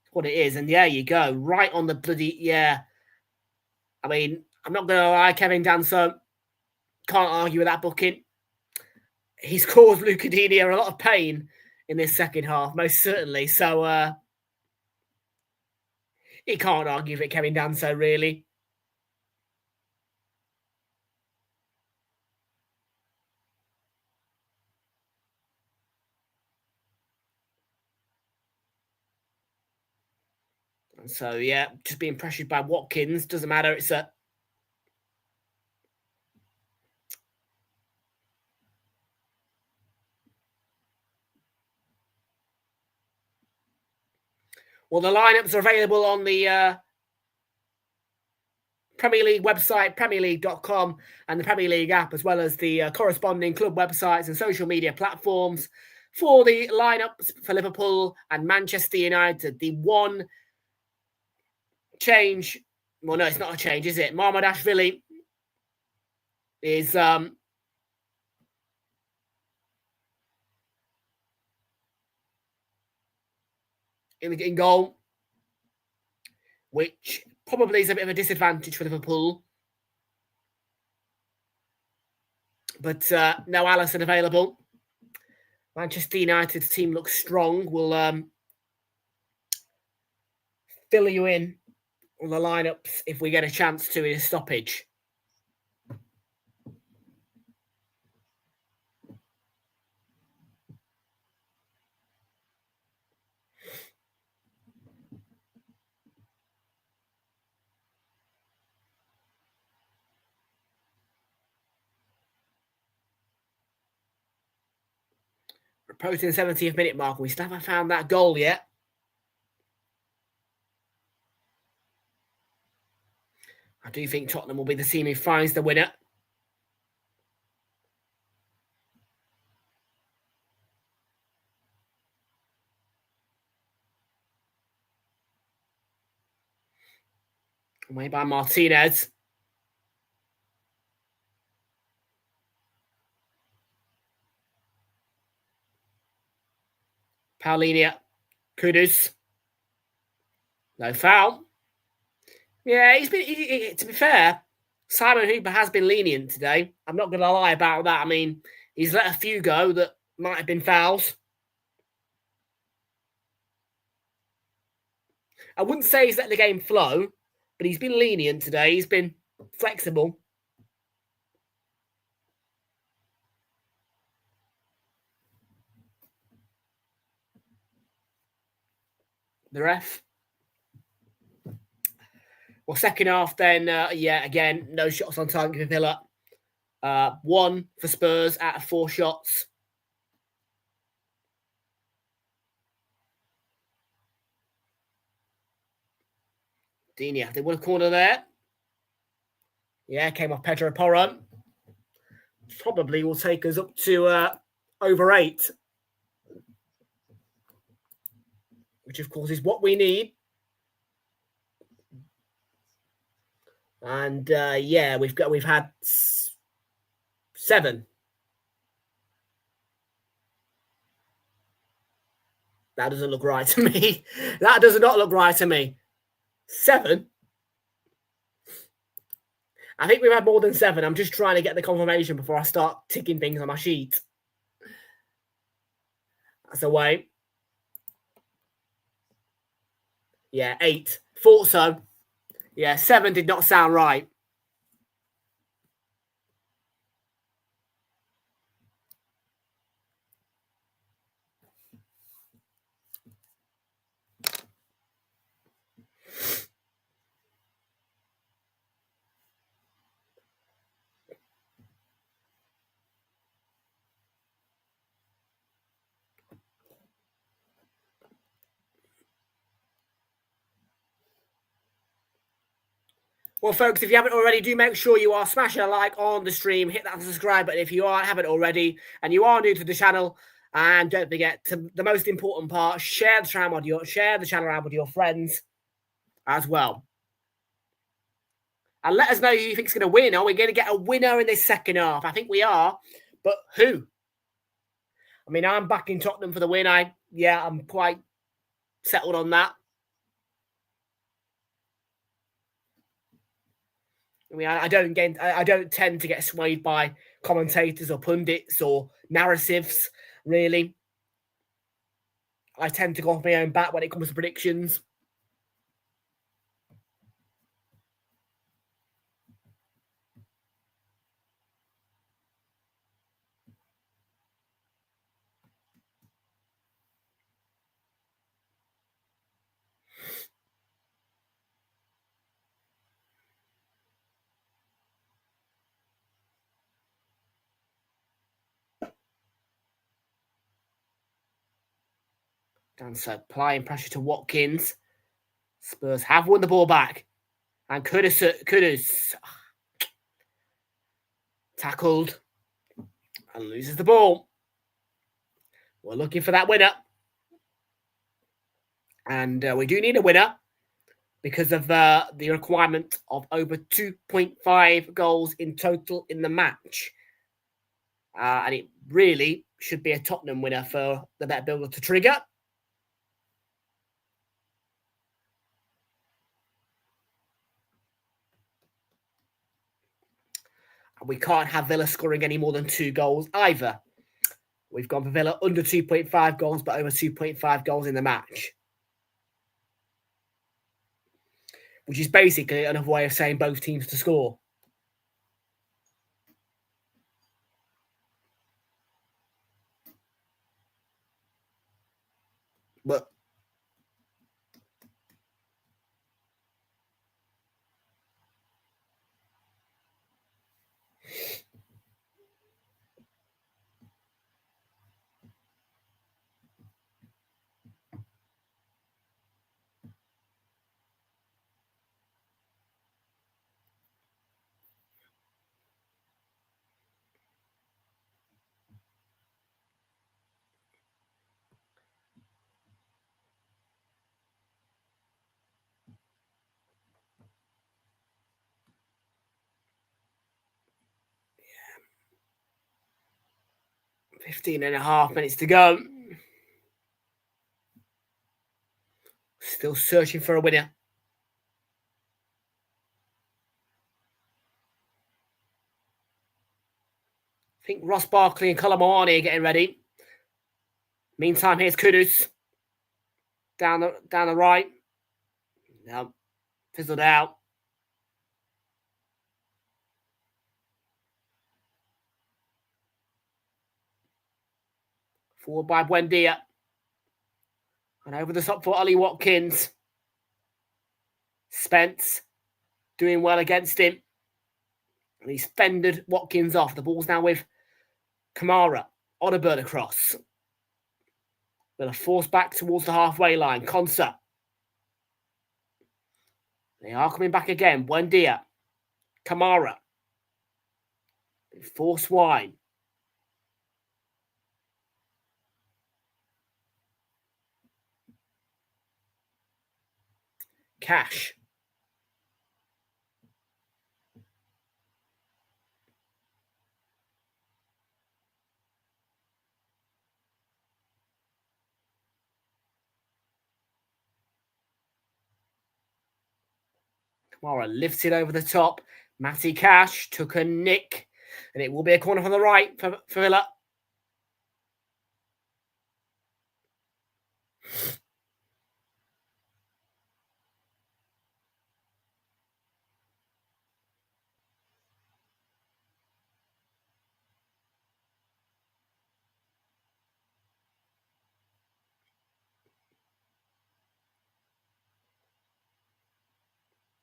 That's what it is. And there you go. Right on the bloody... Yeah. I mean, I'm not going to lie, Kevin Danso. Can't argue with that booking. He's caused Luca Dini a lot of pain in this second half, most certainly. So, he can't argue with it, Kevin Danso, really. And so, yeah, just being pressured by Watkins. Doesn't matter. It's a Well, the lineups are available on the Premier League website, premierleague.com, and the Premier League app, as well as the corresponding club websites and social media platforms for the lineups for Liverpool and Manchester United. The one change, well, no, it's not a change, is it? Marmadashvili is in goal, which probably is a bit of a disadvantage for Liverpool. But no Alisson available. Manchester United's team looks strong. We'll fill you in on the lineups if we get a chance to in a stoppage. We're approaching the 70th minute mark, and we still haven't found that goal yet. I do think Tottenham will be the team who finds the winner. Away by Martinez. Paulinia. Kudus. No foul. Yeah, he's been. To be fair, Simon Hooper has been lenient today. I'm not going to lie about that. I mean, he's let a few go that might have been fouls. I wouldn't say he's let the game flow, but he's been lenient today. He's been flexible. The ref. Well, second half then, yeah, again, no shots on target for Villa. 1 for Spurs out of 4 shots. Digne, they won a corner there. Yeah, came off Pedro Porro. Probably will take us up to over 8. Which, of course, is what we need. And, yeah, we've had 7. That doesn't look right to me. That does not look right to me. 7? I think we've had more than 7. I'm just trying to get the confirmation before I start ticking things on my sheet. That's away. Yeah, 8. Thought so. Yeah, 7 did not sound right. Well, folks, if you haven't already, do make sure you are smashing a like on the stream. Hit that subscribe button if you haven't already, and you are new to the channel. And don't forget, the most important part, share the channel around with your friends as well. And let us know who you think is going to win. Are we going to get a winner in this second half? I think we are, but who? I mean, I'm backing Tottenham for the win. I'm quite settled on that. I mean, I don't tend to get swayed by commentators or pundits or narratives, really. I tend to go off my own bat when it comes to predictions. And so applying pressure to Watkins. Spurs have won the ball back. And Kudus tackled and loses the ball. We're looking for that winner. And we do need a winner because of the requirement of over 2.5 goals in total in the match. And it really should be a Tottenham winner for the bet builder to trigger. And we can't have Villa scoring any more than 2 goals either. We've gone for Villa under 2.5 goals, but over 2.5 goals in the match. Which is basically another way of saying both teams to score. But yeah. 15.5 minutes to go. Still searching for a winner. I think Ross Barkley and Colomani are getting ready. Meantime, here's Kudus. Down the right. No. Fizzled out. Forward by Buendia. And over the top for Ollie Watkins. Spence doing well against him. And he's fended Watkins off. The ball's now with Kamara on a burn across. With a force back towards the halfway line. Konsa. They are coming back again. Buendia. Kamara. Force wide. Cash. Kamara lifts it over the top. Matty Cash took a nick. And it will be a corner from the right for Villa.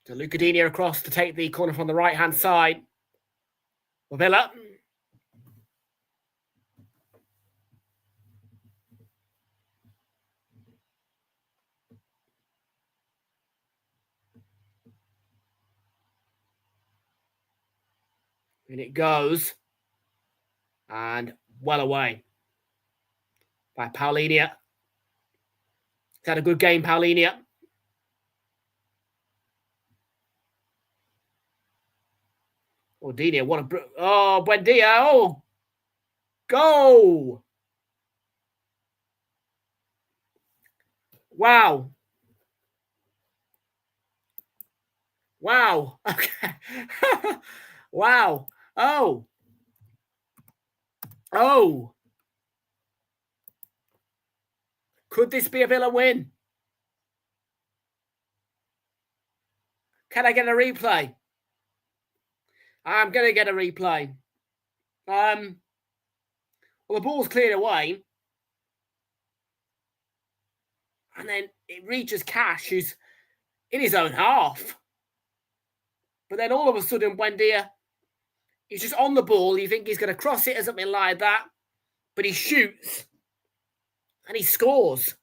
To Lucadini across to take the corner from the right-hand side. For Villa. And it goes. And well away. By Paulinia. He's had a good game, Paulinia. Oh, Dina, what a... Oh, Buendia. Oh, go. Wow. Wow. Okay. Wow. Oh. Oh. Could this be a Villa win? Can I get a replay? I'm going to get a replay. Well, the ball's cleared away. And then it reaches Cash, who's in his own half. But then all of a sudden, Buendia, he's just on the ball. You think he's going to cross it or something like that. But he shoots. And he scores.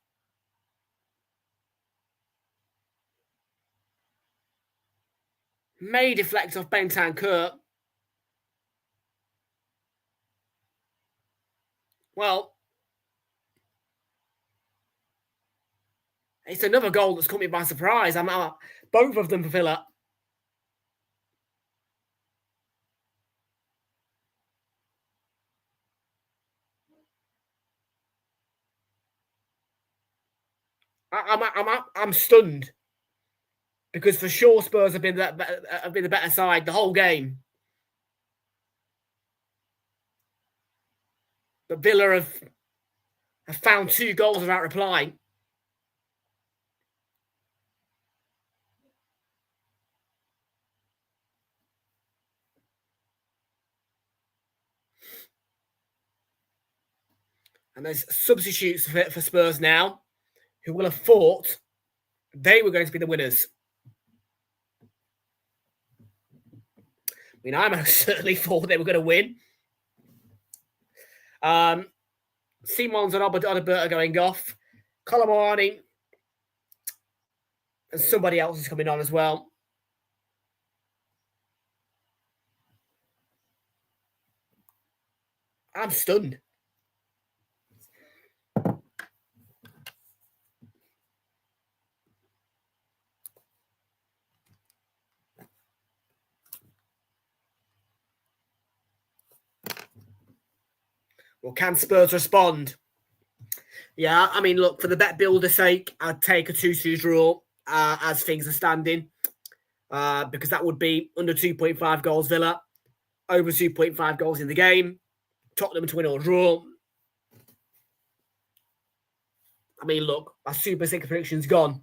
May deflect off Bentancur. Well, it's another goal that's caught me by surprise. I'm both of them for Villa. I'm stunned because for sure Spurs have been the better side the whole game, but Villa have found 2 goals without replying. And there's substitutes for Spurs now, who will have thought they were going to be the winners. I mean, I most certainly thought they were going to win. Simons and Adalbert are going off. Colomani and somebody else is coming on as well. I'm stunned. Well, can Spurs respond? Yeah, I mean, look, for the bet builder's sake, I'd take a 2-2 draw as things are standing. Because that would be under 2.5 goals Villa, over 2.5 goals in the game, Tottenham to win or draw. I mean, look, my Super 6 prediction's gone.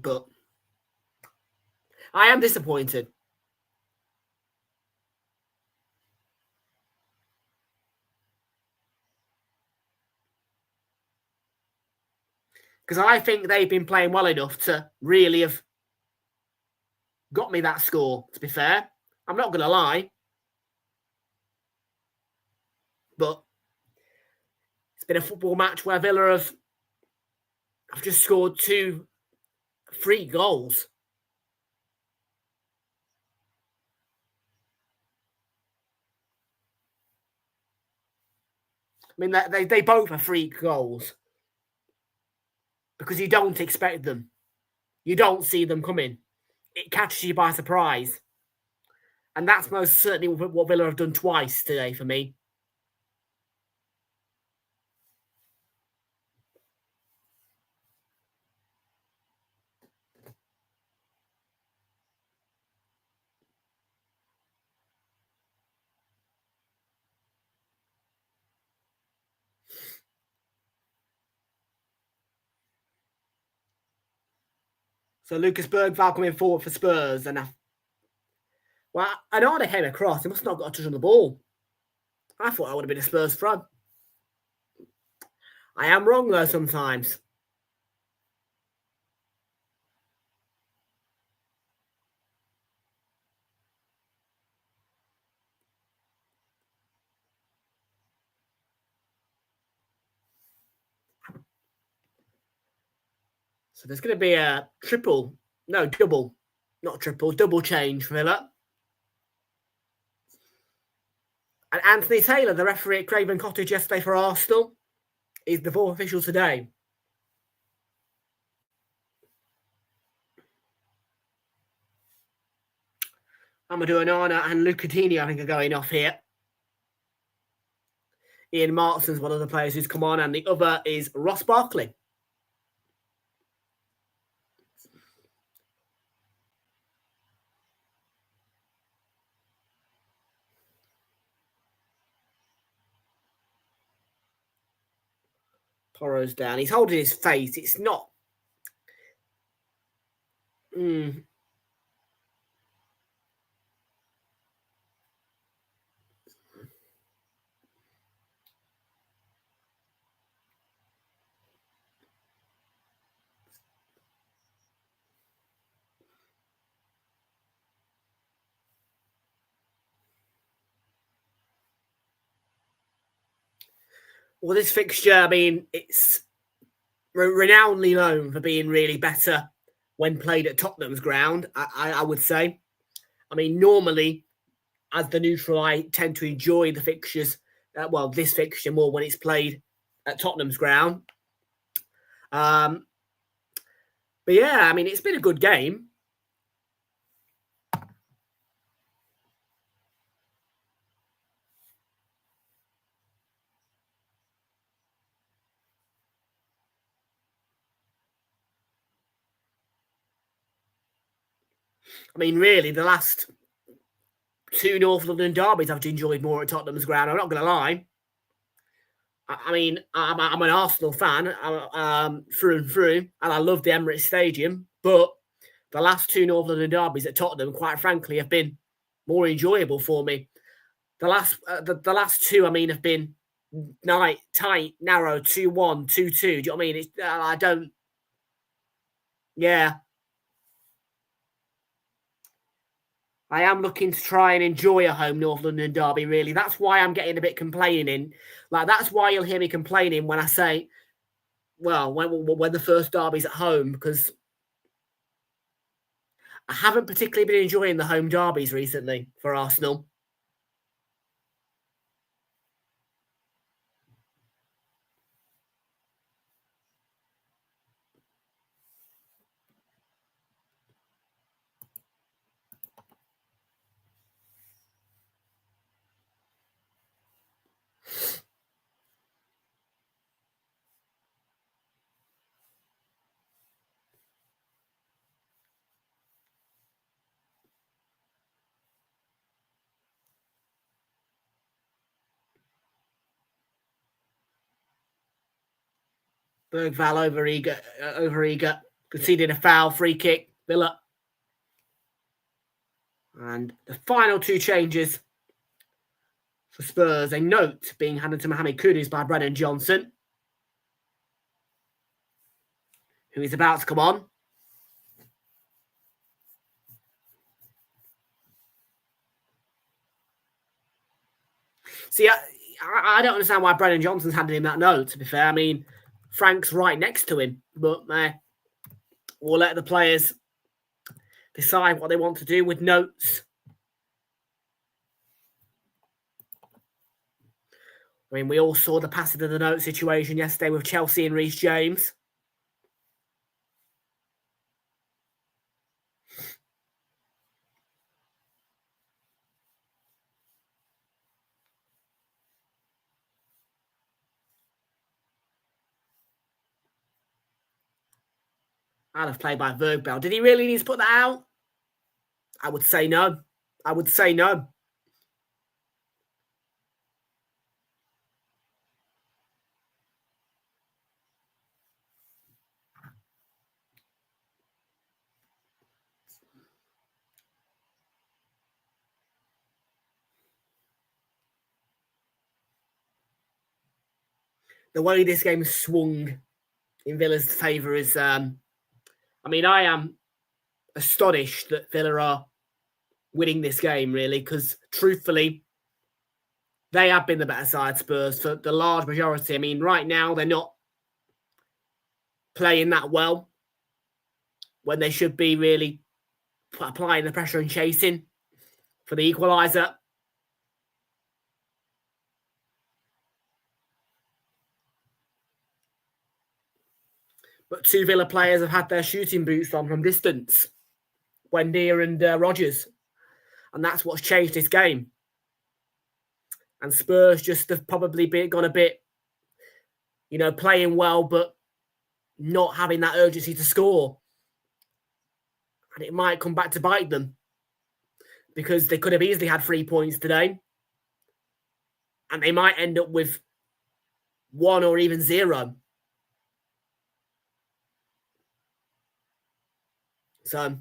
But I am disappointed. Because I think they've been playing well enough to really have got me that score, to be fair. I'm not going to lie. But it's been a football match where Villa have just scored 2 free goals. I mean, they both are free goals. Because you don't expect them. You don't see them coming. It catches you by surprise. And that's most certainly what Villa have done twice today for me. So Lucas Bergvall coming forward for Spurs. And I know they came across. He must not have got a touch on the ball. I thought that would have been a Spurs front. I am wrong, though, sometimes. So there's going to be a double change for Villa. And Anthony Taylor, the referee at Craven Cottage yesterday for Arsenal, is the 4th official today. Amadou Onana and Luke Coutinho, I think, are going off here. Ian Markson's one of the players who's come on, and the other is Ross Barkley. Porro's down. He's holding his face. It's not. Well, this fixture, I mean, it's renownedly known for being really better when played at Tottenham's ground, I would say. I mean, normally, as the neutral, I tend to enjoy the fixtures, this fixture more when it's played at Tottenham's ground. But yeah, I mean, it's been a good game. I mean, really, the last two North London derbies I've enjoyed more at Tottenham's ground. I'm not going to lie. I mean, I'm an Arsenal fan through and through, and I love the Emirates Stadium. But the last two North London derbies at Tottenham, quite frankly, have been more enjoyable for me. The last two, I mean, have been tight, narrow, 2-1, 2-2. Do you know what I mean? I don't. Yeah. I am looking to try and enjoy a home North London derby, really. That's why I'm getting a bit complaining. Like, that's why you'll hear me complaining when I say, well, when the first derby's at home, because I haven't particularly been enjoying the home derbies recently for Arsenal. Bergval overeager, conceded a foul, free kick, Villa. And the final two changes for Spurs, a note being handed to Mohamed Kudus by Brennan Johnson, who is about to come on. See, I don't understand why Brennan Johnson's handing him that note, to be fair. I mean, Frank's right next to him, but we'll let the players decide what they want to do with notes. I mean, we all saw the passing of the note situation yesterday with Chelsea and Reece James. I'd have played by Bergval. Did he really need to put that out? I would say no. I would say no. The way this game swung in Villa's favour is, I mean, I am astonished that Villa are winning this game, really, because truthfully, they have been the better side, Spurs, for the large majority. I mean, right now, they're not playing that well when they should be really applying the pressure and chasing for the equaliser. But two Villa players have had their shooting boots on from distance. Buendia and Rodgers. And that's what's changed this game. And Spurs just have probably gone a bit, playing well, but not having that urgency to score. And it might come back to bite them. Because they could have easily had 3 points today. And they might end up with 1 or even 0. So,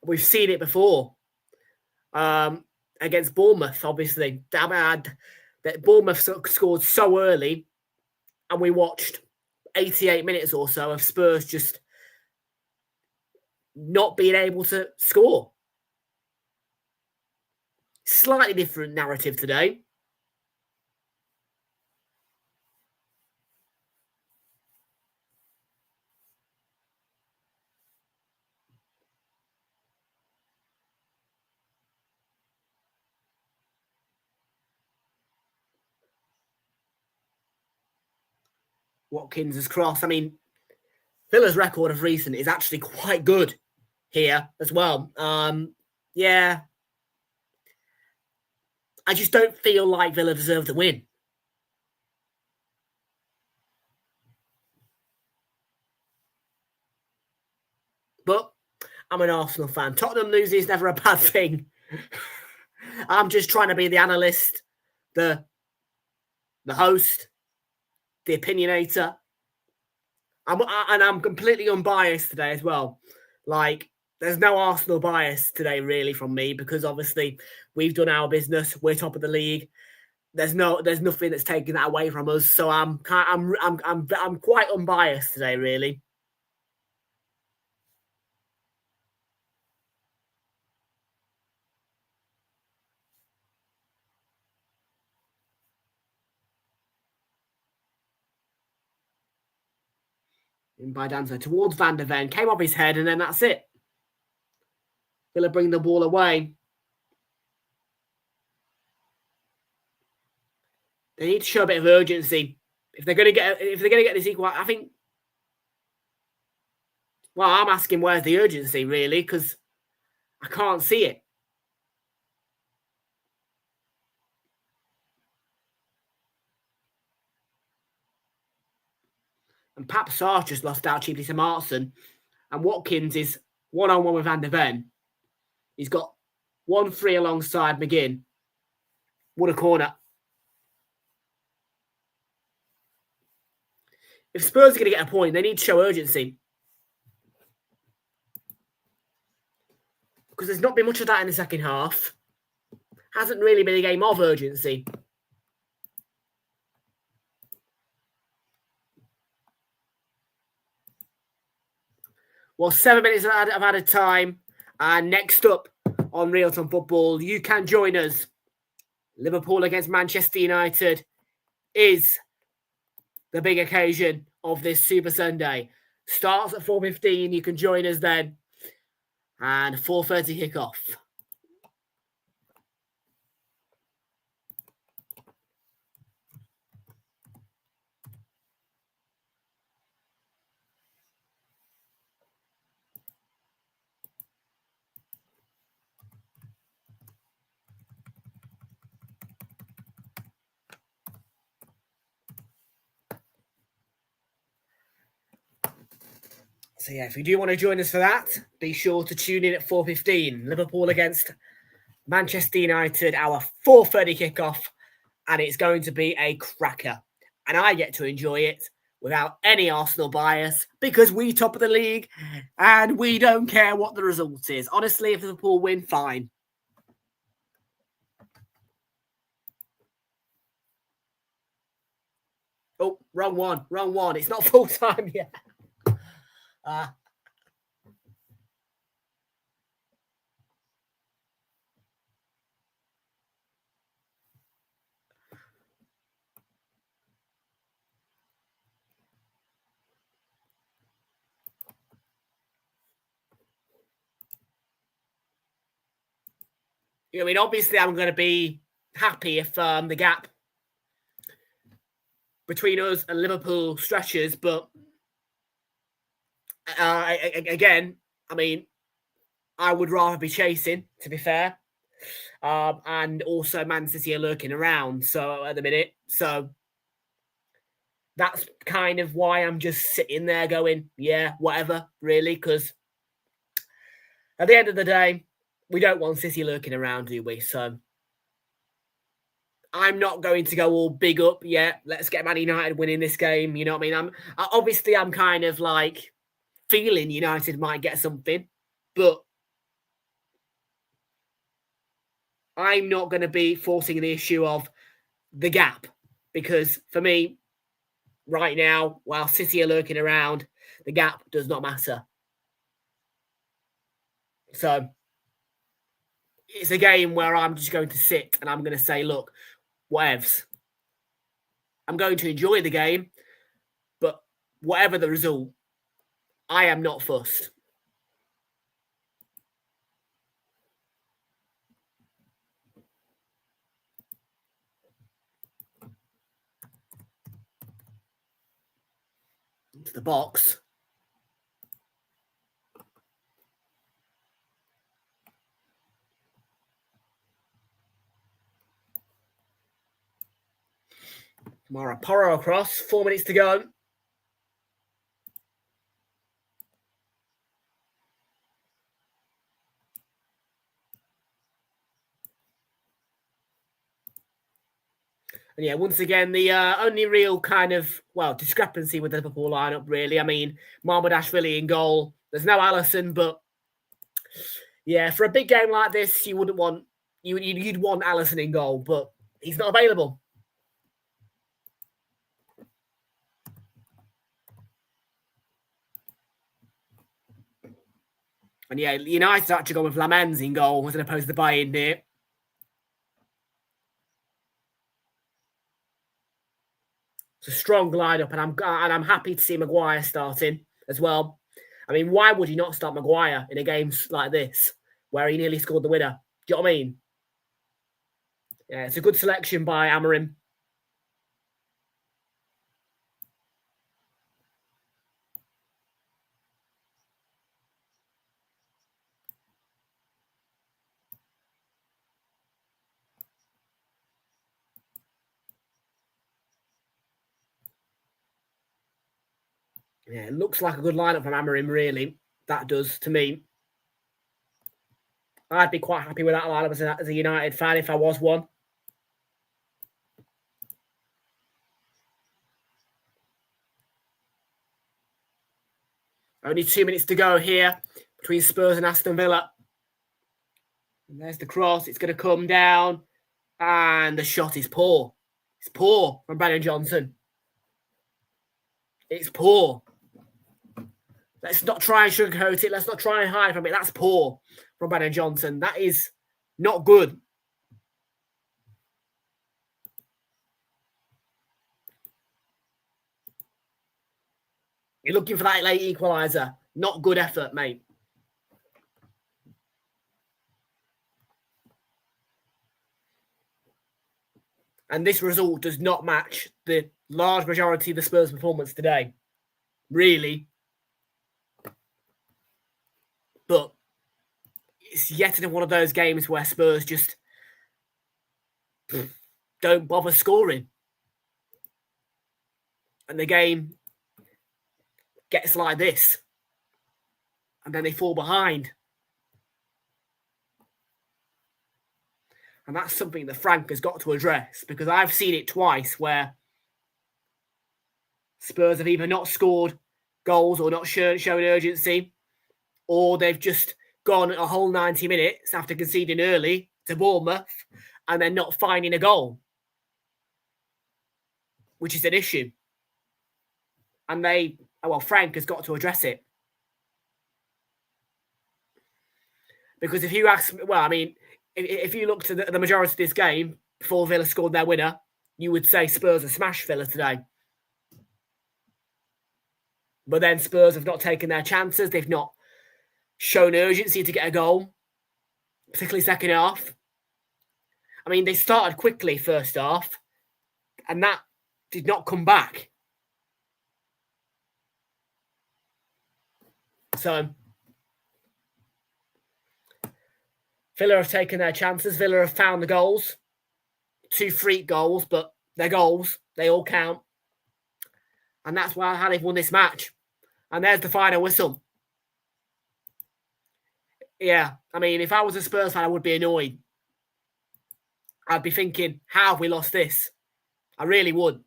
we've seen it before against Bournemouth, obviously. That Bournemouth scored so early, and we watched 88 minutes or so of Spurs just not being able to score. Slightly different narrative today. Watkins' cross. I mean, Villa's record of recent is actually quite good here as well. Yeah. I just don't feel like Villa deserve the win. But I'm an Arsenal fan. Tottenham losing is never a bad thing. I'm just trying to be the analyst, the host, the opinionator. I'm completely unbiased today as well. Like, there's no Arsenal bias today, really, from me, because obviously we've done our business. We're top of the league. There's nothing that's taking that away from us. So I'm quite unbiased today, really. In by Danzo towards Van der Ven, came off his head, and then that's it. Villa bring the ball away. They need to show a bit of urgency if they're going to get this equal. I think. Well, I'm asking where's the urgency really, because I can't see it. And Pap Sarr just lost out cheaply to Martson. And Watkins is one-on-one with Van der Ven. He's got 1-3 alongside McGinn. What a corner. If Spurs are going to get a point, they need to show urgency. Because there's not been much of that in the second half. Hasn't really been a game of urgency. Well, 7 minutes of added time. And next up on Realltom Football, you can join us. Liverpool against Manchester United is the big occasion of this Super Sunday. Starts at 4:15. You can join us then. And 4:30 kickoff. So yeah, if you do want to join us for that, be sure to tune in at 4:15. Liverpool against Manchester United, our 4:30 kickoff, and it's going to be a cracker. And I get to enjoy it without any Arsenal bias because we top of the league and we don't care what the result is. Honestly, if Liverpool win, fine. Oh, wrong one. It's not full time yet. I mean, obviously, I'm going to be happy if the gap between us and Liverpool stretches, but again, I mean, I would rather be chasing, to be fair. And also Man City are lurking around at the minute. So that's kind of why I'm just sitting there going, yeah, whatever, really, because at the end of the day, we don't want City lurking around, do we? So I'm not going to go all big up yet. Let's get Man United winning this game. You know what I mean? I'm kind of like feeling United might get something, but I'm not going to be forcing the issue of the gap because for me, right now, while City are lurking around, the gap does not matter. So it's a game where I'm just going to sit and I'm going to say, look, whatevs. I'm going to enjoy the game, but whatever the result, I am not fussed. into the box. Mara Porro across. 4 minutes to go. And yeah, once again, the only real kind of, discrepancy with the Liverpool lineup, really. I mean, Mamardashvili in goal. There's no Alisson, but yeah, for a big game like this, you'd want Alisson in goal, but he's not available. And yeah, United actually gone with Lamens in goal as opposed to the buy-in there. It's a strong lineup, and I'm happy to see Maguire starting as well. I mean, why would you not start Maguire in a game like this where he nearly scored the winner? Do you know what I mean? Yeah, it's a good selection by Amorim. Yeah, it looks like a good lineup from Amorim, really. That does, to me. I'd be quite happy with that lineup as a United fan if I was one. Only 2 minutes to go here between Spurs and Aston Villa. And there's the cross. It's going to come down. And the shot is poor. It's poor from Brennan Johnson. It's poor. Let's not try and sugarcoat it. Let's not try and hide from it. That's poor from Brennan Johnson. That is not good. You're looking for that late equaliser. Not good effort, mate. And this result does not match the large majority of the Spurs' performance today. Really. But it's yet another one of those games where Spurs just don't bother scoring. And the game gets like this. And then they fall behind. And that's something that Frank has got to address, because I've seen it twice where Spurs have either not scored goals or not shown urgency, or they've just gone a whole 90 minutes after conceding early to Bournemouth and then not finding a goal, which is an issue. And Frank has got to address it. Because if you ask, if you looked at the majority of this game before Villa scored their winner, you would say Spurs have smashed Villa today. But then Spurs have not taken their chances. They've not shown urgency to get a goal, particularly second half. I mean, they started quickly first half, and that did not come back. So Villa have taken their chances. Villa have found the goals. 2 freak goals, but they're goals. They all count. And that's how they've won this match. And there's the final whistle. Yeah, I mean, if I was a Spurs fan, I would be annoyed. I'd be thinking, how have we lost this? I really would.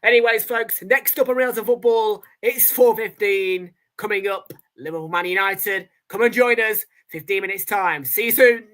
Anyways, folks, next up on Realltom Football, it's 4:15 coming up. Liverpool Man United. Come and join us. 15 minutes time. See you soon.